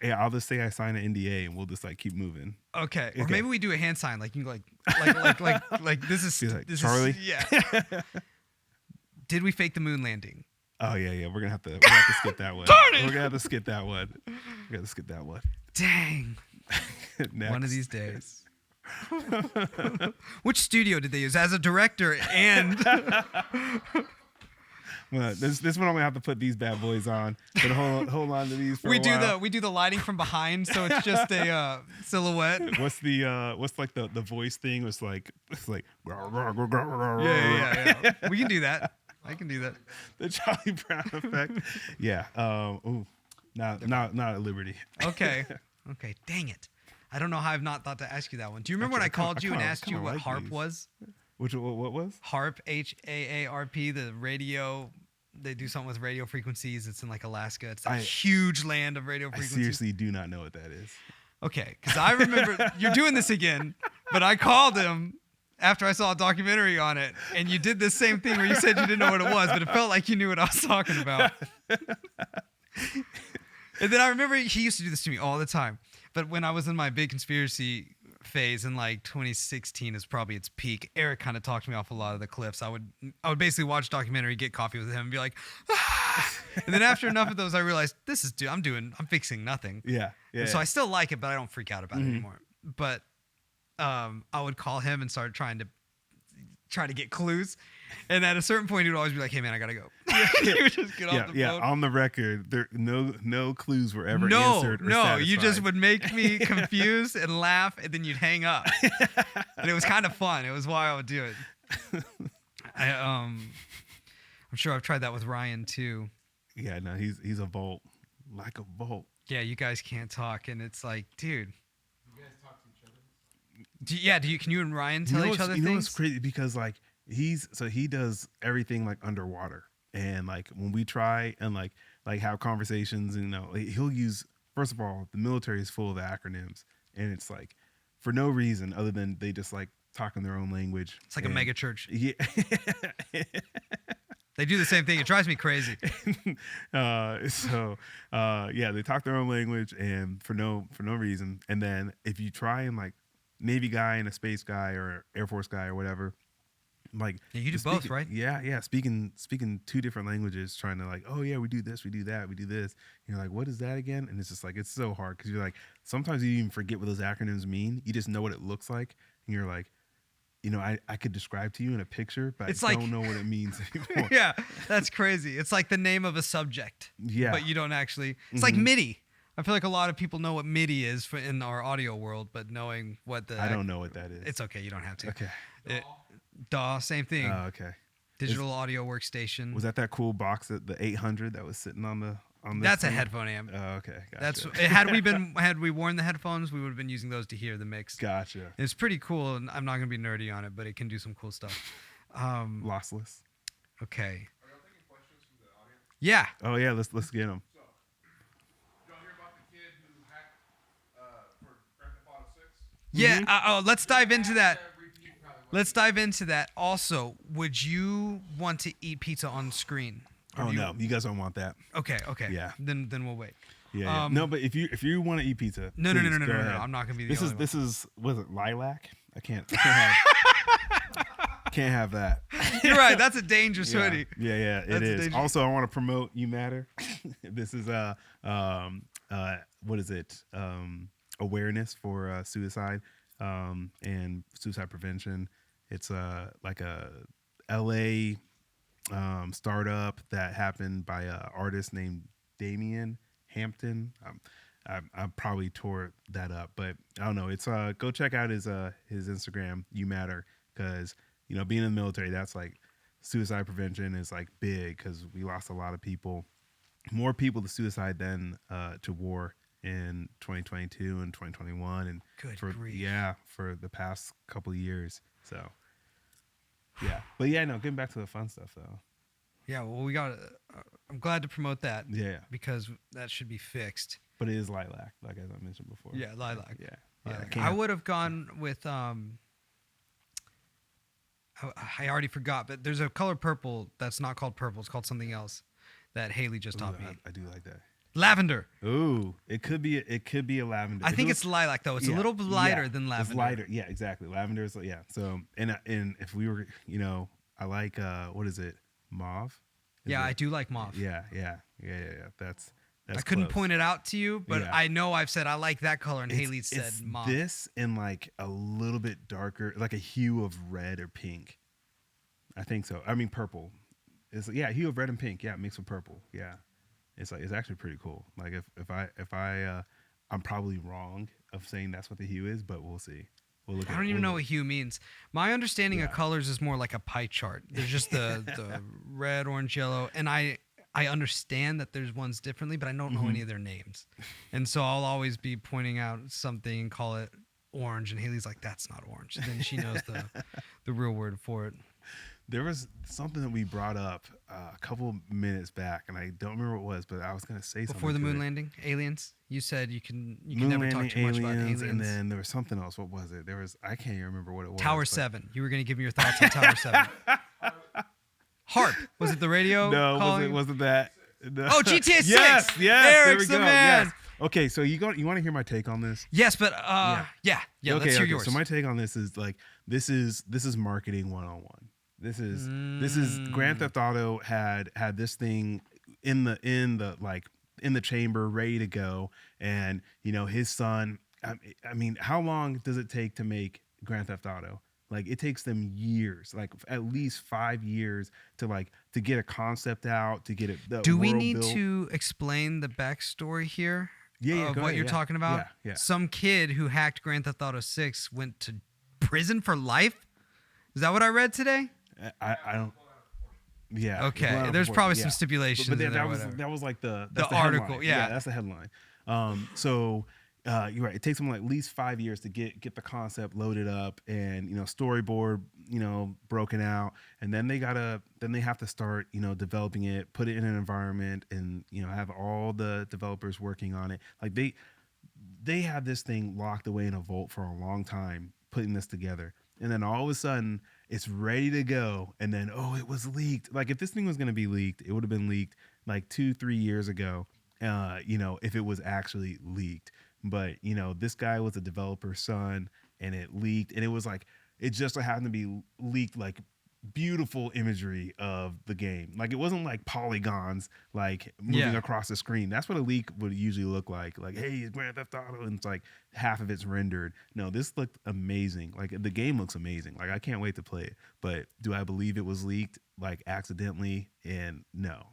Yeah, I'll just say I signed an NDA, and we'll just like keep moving. Okay, or Okay. maybe we do a hand sign, like you can go like this is He's like, this Charlie? Is, yeah. Did we fake the moon landing? Oh yeah. We're gonna have to skip that one. Darn it! We're gonna have to skip that one. We got to skip that one. Dang. Next. One of these days. Which studio did they use as a director and? Well, this one I'm gonna have to put these bad boys on. But hold on to these for a while. We do the lighting from behind, so it's just a silhouette. What's like the voice thing? It's like Yeah. We can do that. I can do that. The Charlie Brown effect. Yeah. Not at liberty. Okay. Dang it. I don't know how I've not thought to ask you that one. Do you remember when I called you and asked you what HARP was? What was? HARP, HAARP, the radio. They do something with radio frequencies. It's in like Alaska. It's a huge land of radio I frequencies. seriously do not know what that is. Okay, because I remember you're doing this again, but I called him after I saw a documentary on it, and you did this same thing where you said you didn't know what it was, but it felt like you knew what I was talking about. And then I remember he used to do this to me all the time. But when I was in my big conspiracy phase in like 2016 is probably its peak, Eric kind of talked me off a lot of the clips. I would basically watch a documentary, get coffee with him, and be like, ah! And then after enough of those, I realized I'm fixing nothing. Yeah. So I still like it, but I don't freak out about it anymore. But I would call him and start trying to get clues. And at a certain point, he would always be like, "Hey man, I gotta go." He would just get off the boat. On the record, there no clues were ever answered. Or satisfied. You just would make me confused and laugh, and then you'd hang up. And it was kind of fun. It was why I would do it. I'm sure I've tried that with Ryan too. Yeah, no, he's a vault, like a vault. Yeah, you guys can't talk, and it's like, dude. You guys talk to each other? Can you and Ryan tell each other things? You know what's crazy? Because like he does everything like underwater, and like when we try and like have conversations, and he'll use, first of all, the military is full of acronyms, and it's like for no reason other than they just like talk in their own language. It's like a mega church. Yeah. They do the same thing. It drives me crazy. They talk their own language and for no reason. And then if you try and like Navy guy and a space guy or Air Force guy or whatever, like you do both, right? Yeah. Speaking two different languages, trying to like, oh yeah, we do this, we do that, we do this. And you're like, what is that again? And it's just like it's so hard because you're like sometimes you even forget what those acronyms mean. You just know what it looks like, and you're like, I could describe to you in a picture, but I don't know what it means anymore. Yeah, that's crazy. It's like the name of a subject. Yeah. But you don't actually. It's like MIDI. I feel like a lot of people know what MIDI is in our audio world, but knowing what I don't know what that is. It's okay. You don't have to. Okay. DAW, same thing. Oh, okay. Digital audio workstation. Was that cool box at the 800 that was sitting on the That's a headphone amp. Oh, okay. Gotcha. That's had we worn the headphones, we would have been using those to hear the mix. Gotcha. It's pretty cool, and I'm not gonna be nerdy on it, but it can do some cool stuff. Lossless. Okay. Are y'all taking questions from the audience? Yeah. Oh yeah, let's get them. So, y'all hear about the kid who hacked for Grand Theft Auto 6? Yeah. Let's dive into that. Repeat probably what- Let's dive into that. Also, would you want to eat pizza on screen? Or Oh do no, you guys don't want that. Okay. Yeah. Then we'll wait. Yeah. No, but if you want to eat pizza, No. please, go No. ahead. I'm not gonna be the only one. This is was it lilac? I can't have can't have that. You're right. That's a dangerous hoodie. Yeah, That's it is. dangerous. Also, I want to promote You Matter. This is what is it? Awareness for suicide and suicide prevention. It's like a LA startup that happened by an artist named Damian Hampton. I probably tore that up, but I don't know. It's go check out his Instagram, You Matter, because being in the military, that's like suicide prevention is like big because we lost a lot of people, more people to suicide than to war in 2022 and 2021, and Good for grief. for the past couple of years. So yeah, but no, getting back to the fun stuff though. Yeah, well, we got. I'm glad to promote that. Yeah, Because that should be fixed. but it is lilac, like as I mentioned before. Yeah, lilac. Yeah, Lilac. I would have gone with I already forgot, but there's a color purple that's not called purple. It's called something else that Haley just taught me. I do like that. Lavender. Ooh, it could be a lavender. I think it's lilac though. It's a little lighter than lavender. It's lighter. Yeah, exactly. Lavender is So and if we were, I like what is it? Mauve. Yeah, I do like mauve. Yeah. That's I couldn't close. point it out to you, but Yeah. I know I've said I like that color, and It's- Haley said it's mauve. this and like a little bit darker, like a hue of red or pink. I think so. I mean purple. It's hue of red and pink. Yeah, mixed with purple. Yeah, it's actually pretty cool. Like if I I'm probably wrong of saying that's what the hue is, but we'll see. We'll look. I don't even know what hue means. My understanding of colors is more like a pie chart. There's just the red, orange, yellow, and I understand that there's ones differently, but I don't know any of their names. And so I'll always be pointing out something and call it orange, and Haley's like, that's not orange. Then she knows the real word for it. There was something that we brought up a couple minutes back, and I don't remember what it was, but I was going to say something. Before the to moon it. landing, aliens. You said you can Moon never landing, talk too much about aliens. and then there was something else. What was it? I can't even remember what it was. Tower but- 7. You were going to give me your thoughts on Tower 7. Harp. Was it the radio? No, calling? wasn't that? No. Oh, GTA 6. Yes, Eric's there we the go. man. Yes. Okay, so you want to hear my take on this? Yes, but yeah. Let's hear yours. So my take on this is like this is marketing 101. This is Grand Theft Auto had this thing in the chamber ready to go, and his son. I mean, how long does it take to make Grand Theft Auto? Like it takes them years, like at least 5 years to get a concept out, to get it. Do we need to explain the backstory here? Yeah, of go what ahead, you're yeah. talking about? Yeah. Some kid who hacked Grand Theft Auto 6 went to prison for life. Is that what I read today? I don't. Yeah. Okay. Well, There's probably yeah. some stipulations. But in there, that was like that's the article. headline. Yeah, that's the headline. So you're right. It takes them at least 5 years to get the concept loaded up and storyboard broken out, and then they have to start developing it, put it in an environment, and have all the developers working on it. Like they had this thing locked away in a vault for a long time, putting this together. And then all of a sudden it's ready to go. And then, it was leaked. Like if this thing was going to be leaked, it would have been leaked like 2-3 years ago, if it was actually leaked. But, this guy was a developer's son, and it leaked, and it was like, it just so happened to be leaked, like beautiful imagery of the game. Like it wasn't like polygons, like moving across the screen. That's what a leak would usually look like. Like, hey, it's Grand Theft Auto, and it's like half of it's rendered. No, this looked amazing. Like the game looks amazing. Like I can't wait to play it. But do I believe it was leaked like accidentally? And no.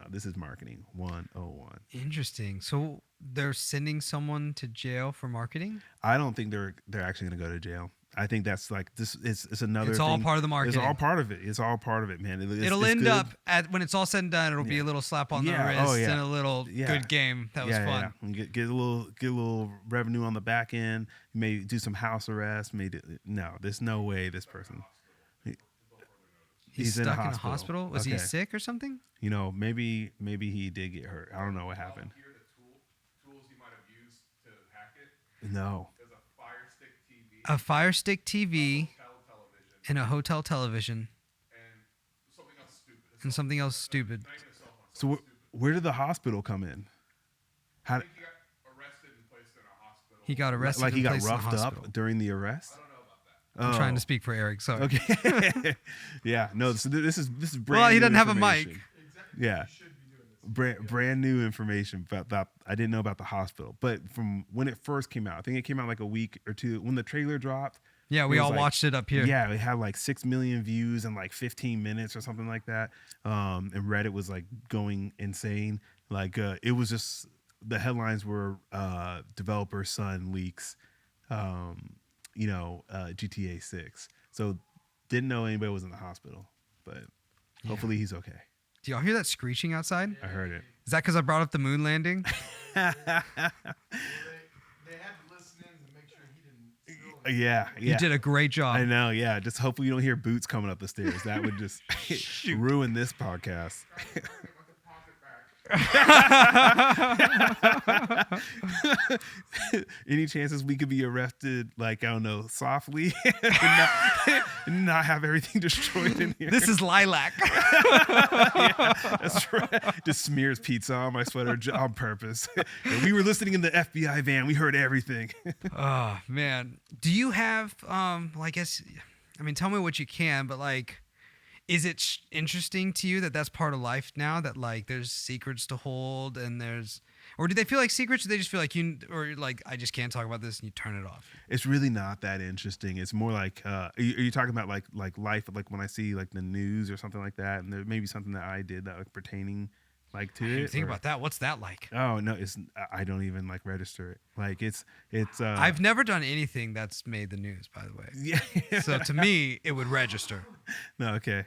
This is marketing 101. Interesting. So they're sending someone to jail for marketing? I don't think they're actually going to go to jail. I think that's like this. It's another. It's thing. all part of the marketing. It's all part of it. It's all part of it, man. It'll end up when it's all said and done. It'll be a little slap on the wrist and a little good game. That was fun. Yeah. Get a little revenue on the back end. Maybe do some house arrest. There's no way this person. He's stuck in a hospital. Was he sick or something? Maybe he did get hurt. I don't know what happened. Here the tools he might have used to hack it. No. There's a Fire Stick TV. A Fire Stick TV Hotel television. and a hotel television And something else stupid. and something else stupid. Not even a cell phone. So where did the hospital come in? I think he got arrested and placed in a hospital. He got arrested. Like he and got placed in the roughed hospital. up during the arrest? I don't know about that. I'm trying to speak for Eric. Sorry. Okay. Yeah. No. So this is brand. Well, he new doesn't have a mic. information. Yeah. Brand new information about I didn't know about the hospital, but from when it first came out, I think it came out like a week or two when the trailer dropped. Yeah, we it was all like- watched it up here. Yeah, it had like 6 million views in like 15 minutes or something like that. And Reddit was like going insane. Like it was just the headlines were developer son leaks, GTA 6. So didn't know anybody was in the hospital, but hopefully he's okay. Do y'all hear that screeching outside? I heard it. Is that because I brought up the moon landing? They had to listen in to make sure he didn't steal Yeah. You did a great job. I know. Yeah. Just hopefully you don't hear boots coming up the stairs. That would just ruin this podcast. Any chances we could be arrested, like, I don't know, softly and not have everything destroyed in here? This is lilac. Yeah, that's right. Just smears pizza on my sweater on purpose. And we were listening in the FBI van. We heard everything. Oh, man. Do you have, well, I mean, tell me what you can, but like, is it interesting to you that that's part of life now, that like there's secrets to hold and or do they feel like secrets, or do they just feel like I just can't talk about this and you turn it off? It's really not that interesting. It's more like, are you talking about like life, like when I see like the news or something like that, and there may be something that I did that like pertaining like to it? Think about that. What's that like? Oh no, I don't even like register it. Like it's I've never done anything that's made the news, by the way. Yeah. So to me, it would register. No, okay.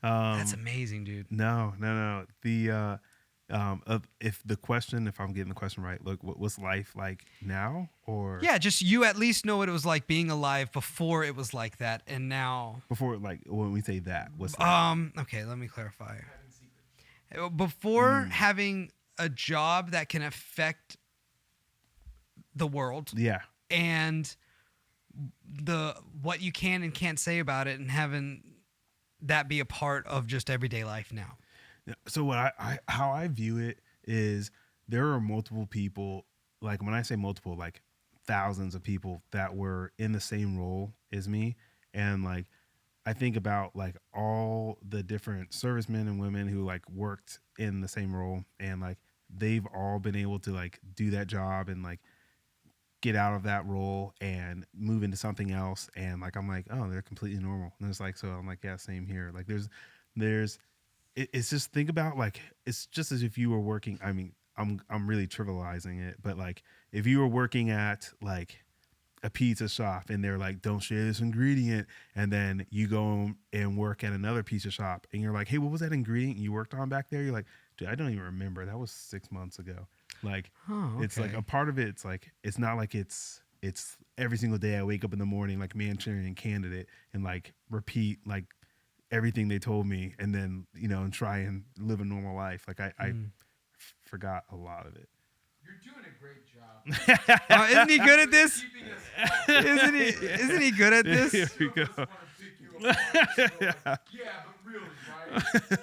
That's amazing, dude. No. The if I'm getting the question right, look, what's life like now, or yeah, just you at least know what it was like being alive before it was like that, and now before, like when we say that, what's okay, let me clarify. Before having a job that can affect the world, yeah, and what you can and can't say about it, and having that be a part of just everyday life now. So what how I view it is, there are multiple people, like when I say multiple, like thousands of people that were in the same role as me, and like I think about like all the different servicemen and women who like worked in the same role, and like they've all been able to like do that job and like get out of that role and move into something else, and like I'm like, oh, they're completely normal. And it's like, so I'm like, yeah, same here. Like it's just, think about, like, it's just as if you were working. I mean, I'm really trivializing it, but like if you were working at like a pizza shop and they're like, don't share this ingredient, and then you go and work at another pizza shop and you're like, hey, what was that ingredient you worked on back there? You're like, dude, I don't even remember. That was 6 months ago. Like, It's like a part of it. It's like, it's not like it's every single day I wake up in the morning like Manchurian Candidate and like repeat like everything they told me, and then and try and live a normal life. Like I forgot a lot of it. You're doing a great job. Isn't he good at this? Isn't he good at this? Here we go. Yeah, but really,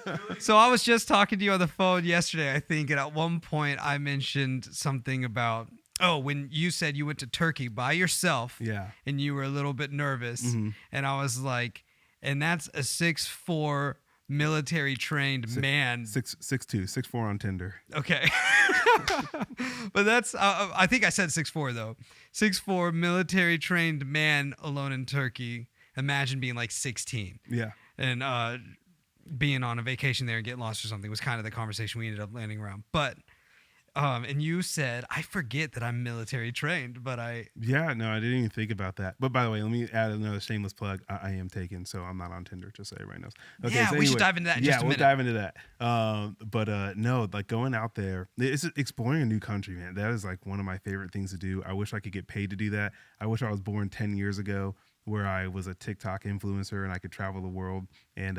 right? So I was just talking to you on the phone yesterday, I think, and at one point I mentioned something about, when you said you went to Turkey by yourself, Yeah. and you were a little bit nervous, and I was like, and that's a 6'4" military trained man. 6'2", 6'4" on Tinder. Okay. But that's, I think I said 6'4" though. 6'4" military trained man alone in Turkey. Imagine being like 16. Yeah. And being on a vacation there and getting lost or something was kind of the conversation we ended up landing around. But and you said, I forget that I'm military trained, but Yeah, no, I didn't even think about that. But by the way, let me add another shameless plug. I am taken, so I'm not on Tinder, just so everybody knows. Okay, yeah, so we should dive into that in just a minute. Yeah, we'll dive into that. But no, like going out there, it's exploring a new country, man. That is like one of my favorite things to do. I wish I could get paid to do that. I wish I was born 10 years ago, where I was a TikTok influencer and I could travel the world and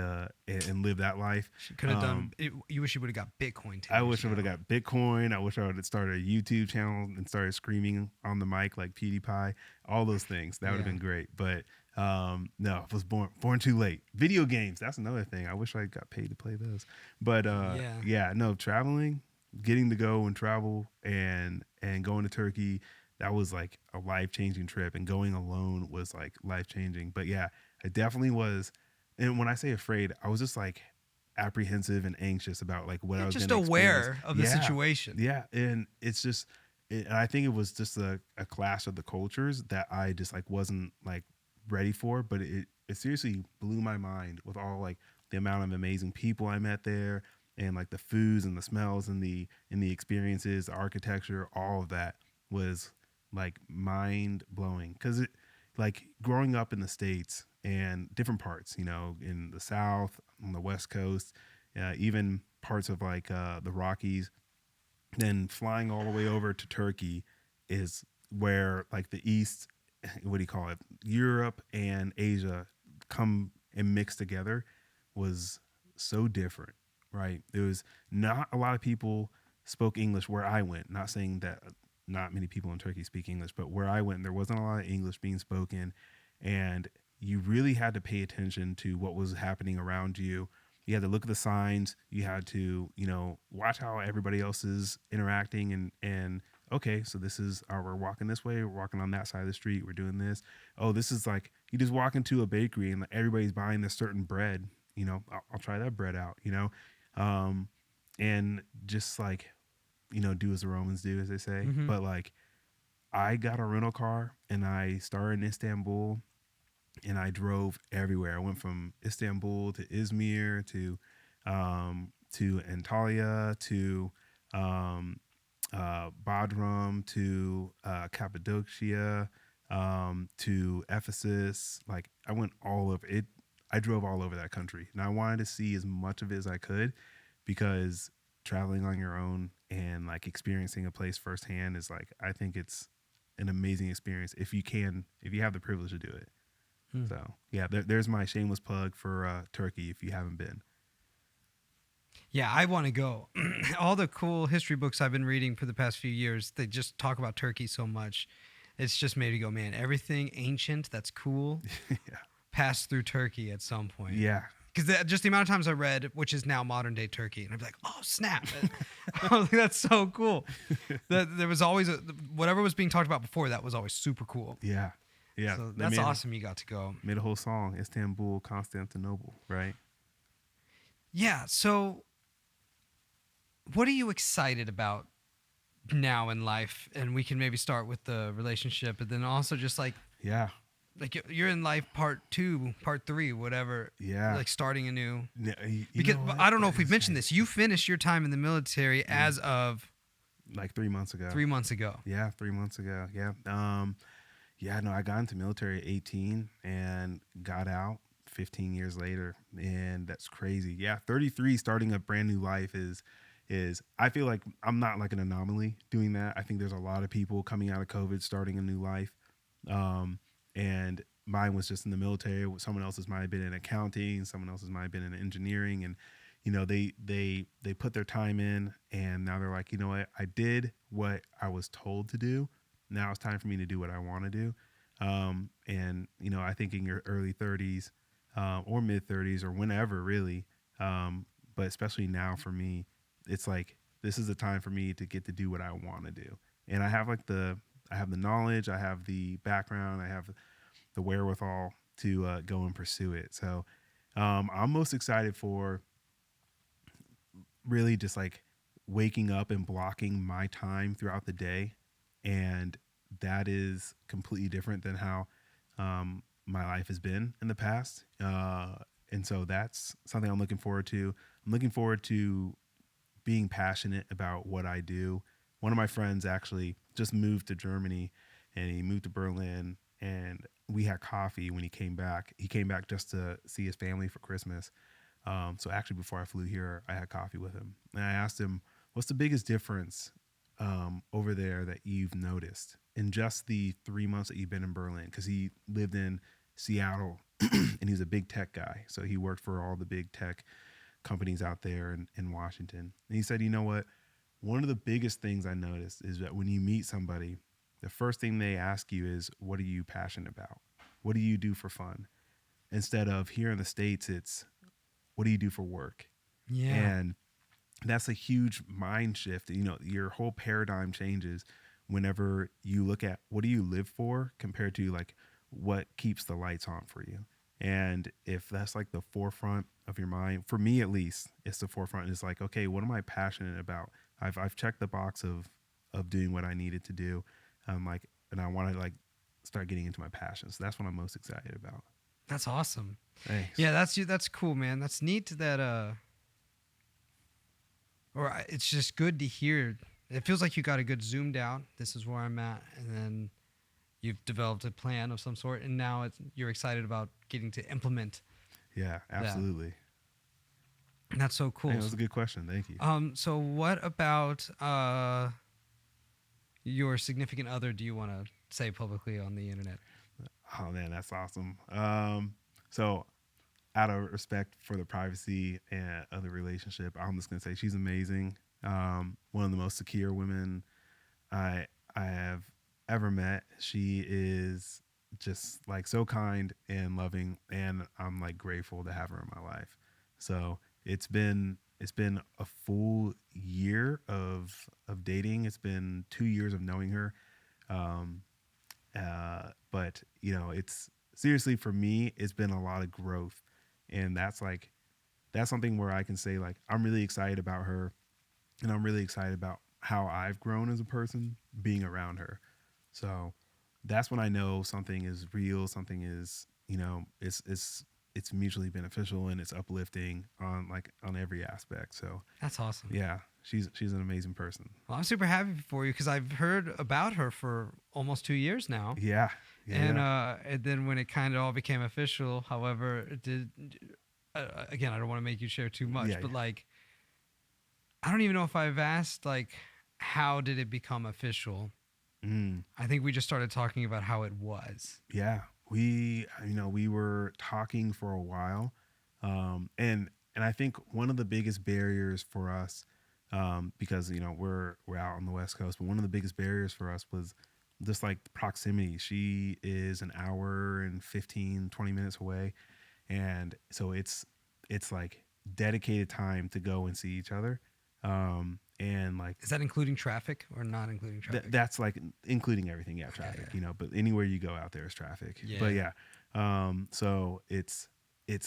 live that life. You could have done. You wish you would have got Bitcoin. I wish I would have got Bitcoin. I wish I would have started a YouTube channel and started screaming on the mic like PewDiePie. All those things, that would have been great. But no, I was born too late. Video games, that's another thing. I wish I got paid to play those. But no, traveling, getting to go and travel and going to Turkey. That was like a life-changing trip, and going alone was like life-changing. But yeah, I definitely was. And when I say afraid, I was just like apprehensive and anxious about like what I was just gonna aware experience. of the situation. Yeah, and it's just, and I think it was just a clash of the cultures that I just like wasn't like ready for. But it seriously blew my mind with all like the amount of amazing people I met there, and like the foods and the smells and the experiences, the architecture, all of that was like mind blowing. Because it, like growing up in the States and different parts, in the South, on the West Coast, even parts of like the Rockies, then flying all the way over to Turkey is where like the East what do you call it? Europe and Asia come and mix together was so different, right? There was not a lot of people spoke English where I went. Not saying that not many people in Turkey speak English, but where I went, there wasn't a lot of English being spoken, and you really had to pay attention to what was happening around you. You had to look at the signs. You had to, watch how everybody else is interacting and okay, so this is, we're walking this way, we're walking on that side of the street, we're doing this. Oh, this is like, you just walk into a bakery and like everybody's buying this certain bread, I'll try that bread out, and just like, do as the Romans do, as they say. Mm-hmm. But like, I got a rental car and I started in Istanbul and I drove everywhere. I went from Istanbul to Izmir to Antalya to Bodrum to Cappadocia to Ephesus. Like I went all over it. I drove all over that country, and I wanted to see as much of it as I could, because traveling on your own and like experiencing a place firsthand is like, I think it's an amazing experience if you have the privilege to do it. So yeah, there's my shameless plug for Turkey if you haven't been. Yeah, I want to go. All the cool history books I've been reading for the past few years, they just talk about Turkey so much. It's just made me go, man, everything ancient that's cool Yeah. passed through Turkey at some point. Yeah. Because just the amount of times I read, which is now modern day Turkey, and I'd be like, oh, snap. I was like, that's so cool. There was always, whatever was being talked about before, that was always super cool. Yeah. Yeah. So that's awesome you got to go. Made a whole song, Istanbul, Constantinople, right? Yeah. So what are you excited about now in life? And we can maybe start with the relationship, but then also just like you're in life part 2, part 3, whatever. Yeah. Like starting anew. Because I don't know if we've mentioned this. You finished your time in the military as of like 3 months ago. 3 months ago. Yeah, 3 months ago. Yeah. I got into military at 18 and got out 15 years later, and that's crazy. Yeah, 33 starting a brand new life is I feel like I'm not like an anomaly doing that. I think there's a lot of people coming out of COVID starting a new life. And mine was just in the military. Someone else's might have been in accounting, someone else's might have been in engineering, and they put their time in, and now they're like, you know what, I did what I was told to do. Now it's time for me to do what I want to do. And I think in your early 30s or mid 30s or whenever really, but especially now for me, it's like this is the time for me to get to do what I want to do. And I have the knowledge, I have the background, I have the wherewithal to go and pursue it. So I'm most excited for really just like waking up and blocking my time throughout the day. And that is completely different than how my life has been in the past. And so that's something I'm looking forward to. I'm looking forward to being passionate about what I do. One of my friends actually just moved to Germany, and he moved to Berlin, and we had coffee when he came back. He came back just to see his family for Christmas. So actually before I flew here, I had coffee with him, and I asked him, what's the biggest difference over there that you've noticed in just the 3 months that you've been in Berlin? Because he lived in Seattle and he's a big tech guy. So he worked for all the big tech companies out there in Washington. And he said, you know what? One of the biggest things I noticed is that when you meet somebody, the first thing they ask you is, what are you passionate about? What do you do for fun? Instead of here in the States, it's, what do you do for work? Yeah. And that's a huge mind shift. Your whole paradigm changes whenever you look at what do you live for compared to like what keeps the lights on for you. And if that's like the forefront of your mind, for me at least, it's the forefront. It's like, okay, what am I passionate about? I've checked the box of doing what I needed to do. And I want to like start getting into my passions. So that's what I'm most excited about. That's awesome. Thanks. Yeah, that's cool, man. That's neat that it's just good to hear. It feels like you got a good zoomed out. This is where I'm at, and then you've developed a plan of some sort, and now you're excited about getting to implement. Yeah, absolutely. And that's so cool. Hey, that was a good question. Thank you. So what about your significant other do you want to say publicly on the internet. Oh man, that's awesome. So out of respect for the privacy and of the relationship, I'm just gonna say she's amazing. One of the most secure women I have ever met. She is just like so kind and loving, and I'm like grateful to have her in my life. So it's been a full year of dating. It's been 2 years of knowing her. Um, but you know, it's seriously for me, it's been a lot of growth, and that's something where I can say like I'm really excited about her, and I'm really excited about how I've grown as a person being around her. So that's when I know something is real, something is, you know, it's mutually beneficial and it's uplifting on every aspect. So That's awesome. yeah, she's an amazing person. Well, I'm super happy for you because I've heard about her for almost 2 years now. Yeah. And then when it kind of all became official, however, it did. Again, I don't want to make you share too much, Yeah, but yeah. like, I don't even know if I've asked like, how did it become official? I think we just started talking about how it was. Yeah, we were talking for a while, and I think one of the biggest barriers for us, because you know we're out on the West Coast, but one of the biggest barriers for us was just like proximity. She is an hour and 15, 20 minutes away, and so it's like dedicated time to go and see each other, and like Is that including traffic or not including traffic? that's like including everything, yeah, traffic, yeah. you know, but anywhere you go out there is traffic. Yeah. But yeah, so it's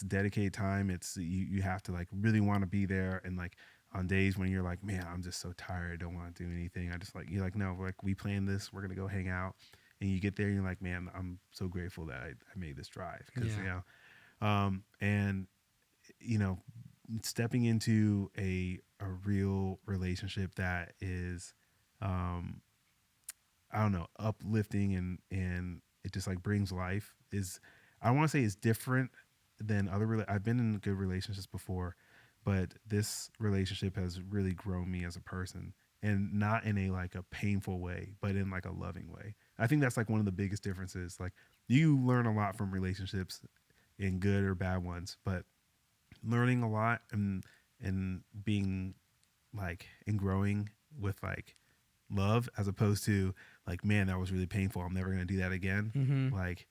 dedicated time. It's you have to like really want to be there, and like on days when you're like, man, I'm just so tired, I don't want to do anything, I just like, you're like, no, like we planned this, we're gonna go hang out, and you get there and you're like, man, I'm so grateful that I made this drive, because Yeah. you know, and you know, stepping into a real relationship that is I don't know, uplifting and it just like brings life is, I don't want to say it's different than other I've been in good relationships before, but this relationship has really grown me as a person, and not in a like a painful way, but in like a loving way. I think that's like one of the biggest differences. Like you learn a lot from relationships, in good or bad ones, but learning a lot and being like and growing with like love, as opposed to like, man, that was really painful, I'm never going to do that again. Mm-hmm. Like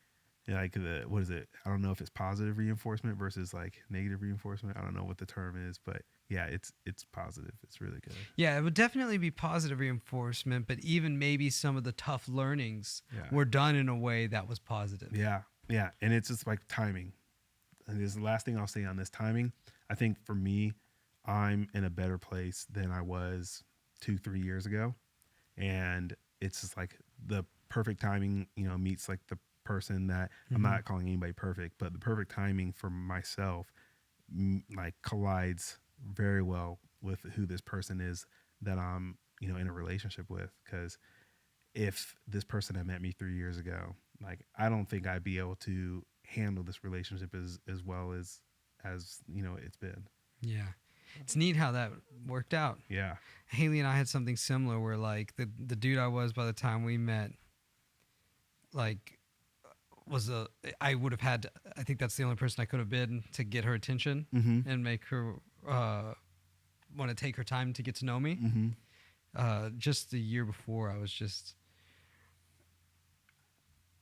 the, what is it, I don't know if it's positive reinforcement versus like negative reinforcement, I don't know what the term is, but yeah, it's positive, it's really good. Yeah, it would definitely be positive reinforcement, but even maybe some of the tough learnings Yeah. were done in a way that was positive. Yeah, and it's just like timing. And this is the last thing I'll say on this timing. I think for me, I'm in a better place than I was 2-3 years ago, and it's just like the perfect timing, you know, meets like the person that I'm not calling anybody perfect, but the perfect timing for myself like collides very well with who this person is that I'm, you know, in a relationship with. Because if this person had met me 3 years ago, like I don't think I'd be able to handle this relationship as well as you know it's been. Yeah. It's neat how that worked out. Yeah. Haley and I had something similar where like the dude I was by the time we met, like I would have had, I think that's the only person I could have been to get her attention and make her want to take her time to get to know me. Just the year before,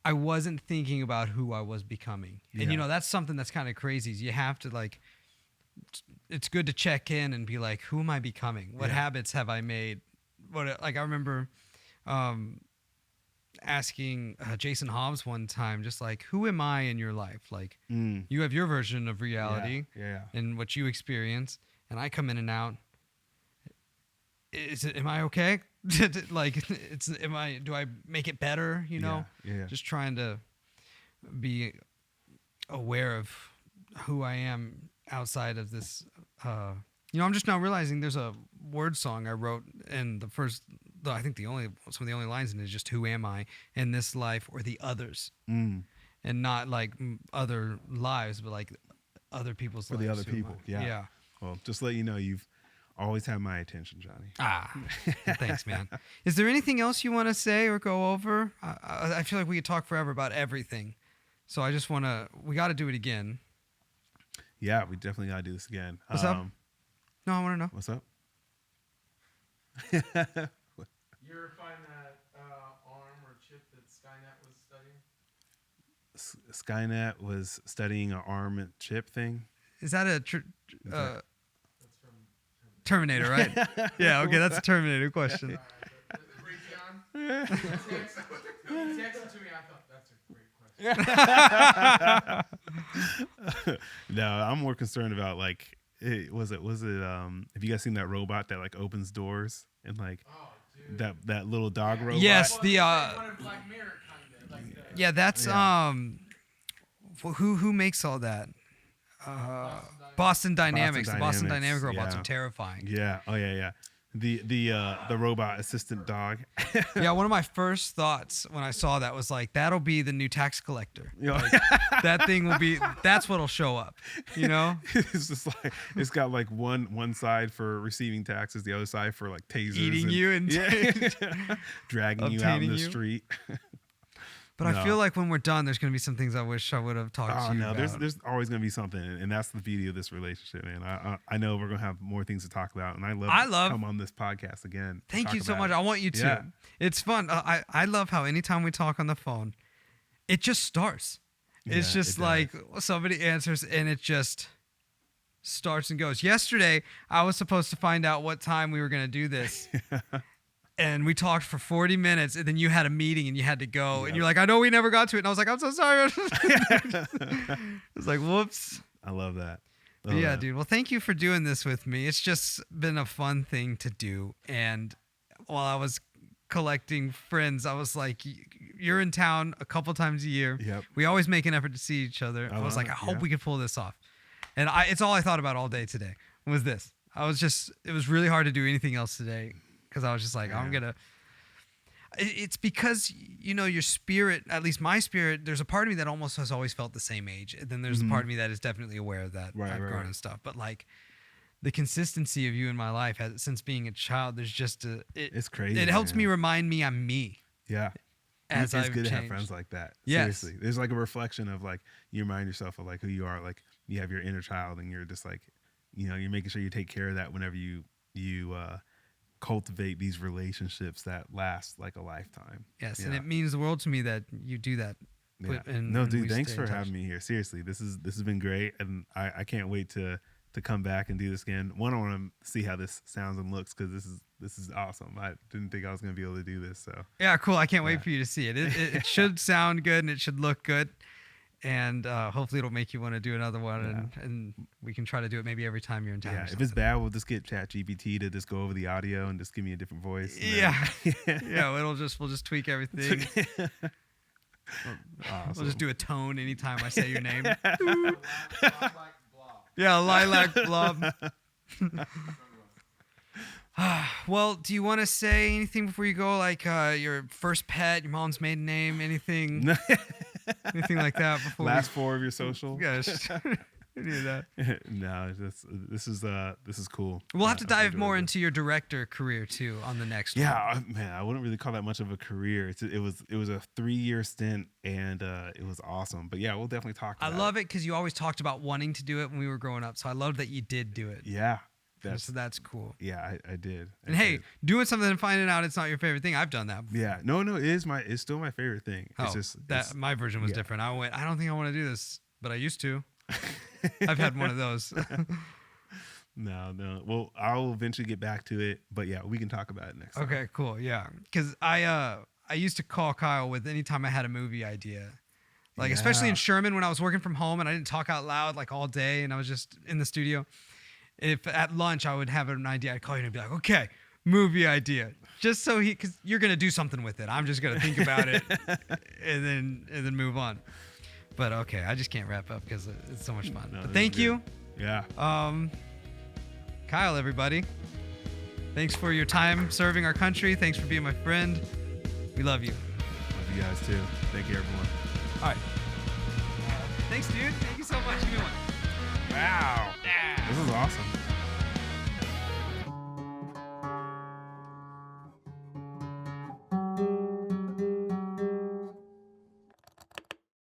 I wasn't thinking about who I was becoming. And, you know, that's something that's kind of crazy. Is you have to, like, it's good to check in and be like, who am I becoming? What habits have I made? Like, I remember asking Jason Hobbs one time, just like, who am I in your life? Like, you have your version of reality and what you experience, and I come in and out. Am I okay? Like, do I make it better? You know, just trying to be aware of who I am outside of this. You know, I'm just now realizing there's a word song I wrote, and I think some of the only lines in it is just "Who am I in this life or the others," and not like other lives, but like other people's lives. For the other people, yeah. Well, just let you know, you've always have my attention, Johnny. Thanks, man. Is there anything else you want to say or go over? I feel like we could talk forever about everything. So I just want to, we got to do it again. Yeah, we definitely got to do this again. What's up? No, I want to know. What's up? You ever find that arm or chip that Skynet was studying? Skynet was studying an arm and chip thing. Is that a That's from Terminator, right? Yeah, okay, that's a Terminator question. Raytheon. He texted to me. I thought that's a great question. No, I'm more concerned about like, was it have you guys seen that robot that like opens doors and like Oh, dude. that little dog robot? Yes, Well, the it's one of Black Mirror, kind of. Like the, yeah, that's Yeah. who makes all that? Boston Dynamics. The Boston Dynamics, Dynamics robots yeah. are terrifying. Yeah. Oh yeah. The robot assistant dog. Yeah, one of my first thoughts when I saw that was like, that'll be the new tax collector. You know? That thing will be, that's what'll show up, you know? It's just like it's got like one side for receiving taxes, the other side for like tasers, Eating you and dragging you out in obtaining the you. street. But I No. feel like when we're done, there's going to be some things I wish I would have talked Oh to you no, about. there's always gonna be something, and that's the beauty of this relationship, man. I know we're gonna have more things to talk about, and I love to come on this podcast again. to Thank talk you so about much. it. I want you to. Yeah. It's fun. I love how anytime we talk on the phone, it just starts. It's Yeah, just it like somebody answers and it just starts and goes. Yesterday, I was supposed to find out what time we were going to do this. And we talked for 40 minutes, and then you had a meeting and you had to go. And Yep. you're like, I know we never got to it. And I was like, I'm so sorry. I was like, whoops. I love that. But yeah, dude. Well, thank you for doing this with me. It's just been a fun thing to do. And while I was collecting friends, I was like, you're in town a couple times a year. Yep. We always make an effort to see each other. I was love like, I it, hope yeah. we could pull this off. And it's all I thought about all day today was this. It was really hard to do anything else today because I was just like, I'm Yeah. going to. It's because, you know, your spirit, at least my spirit, there's a part of me that almost has always felt the same age. And then there's a part of me that is definitely aware that Right, I've right, grown right. and stuff. But like the consistency of you in my life since being a child, there's just It's crazy. it helps man. me remind me I'm me. Yeah. As it's I've good to have changed. friends like that. Yes. Seriously. There's like a reflection of like you remind yourself of like who you are. Like you have your inner child and you're just like, you know, you're making sure you take care of that whenever you cultivate these relationships that last like a lifetime. Yes, Yeah. and it means the world to me that you do that. Yeah. And No, we dude, thanks stay in for touch. having me here. Seriously, this has been great, and I can't wait to come back and do this again. One, I want to see how this sounds and looks because this is awesome. I didn't think I was going to be able to do this. So Yeah, cool. I can't wait Yeah. for you to see it. It should sound good and it should look good. And hopefully it'll make you want to do another one. And we can try to do it maybe every time you're in town. yeah, or if it's something. bad, we'll just get ChatGPT to just go over the audio and just give me a different voice. and Yeah. then- Yeah, we'll just tweak everything. Awesome. We'll just do a tone anytime I say your name. Lilac blob. Yeah, lilac blob. Well, do you want to say anything before you go? Like your first pet, your mom's maiden name, anything anything like that before Last four of your social. Gosh. Any of that. No, this is cool. We'll have to I've dive enjoyed more this. into your director career too on the next one. Yeah, man, I wouldn't really call that much of a career. It was a 3-year stint, and it was awesome. But yeah, we'll definitely talk. I love it because you always talked about wanting to do it when we were growing up. So I love that you did do it. Yeah, So that's cool. yeah, I did. I And hey, did. doing something and finding out it's not your favorite thing, I've done that. Before. Yeah, no, it's still my favorite thing. Oh, It's just that my version was yeah. different. I don't think I want to do this, but I used to. I've had one of those. no. Well, I'll eventually get back to it, but yeah, we can talk about it next time. Okay, cool. Yeah, because I used to call Kyle with anytime I had a movie idea, like especially in Yeah. Sherman when I was working from home and I didn't talk out loud like all day and I was just in the studio. If at lunch I would have an idea, I'd call you and be like, okay, movie idea, just so because you're gonna do something with it. I'm just gonna think about it and then move on. But okay, I just can't wrap up because it's so much fun. No, But this thank is you. good. Yeah. Kyle, everybody. Thanks for your time serving our country. Thanks for being my friend. We love you. Love you guys too. Thank you, everyone. All right. Thanks, dude. Thank you so much. Good one. Wow. Yeah. This is awesome.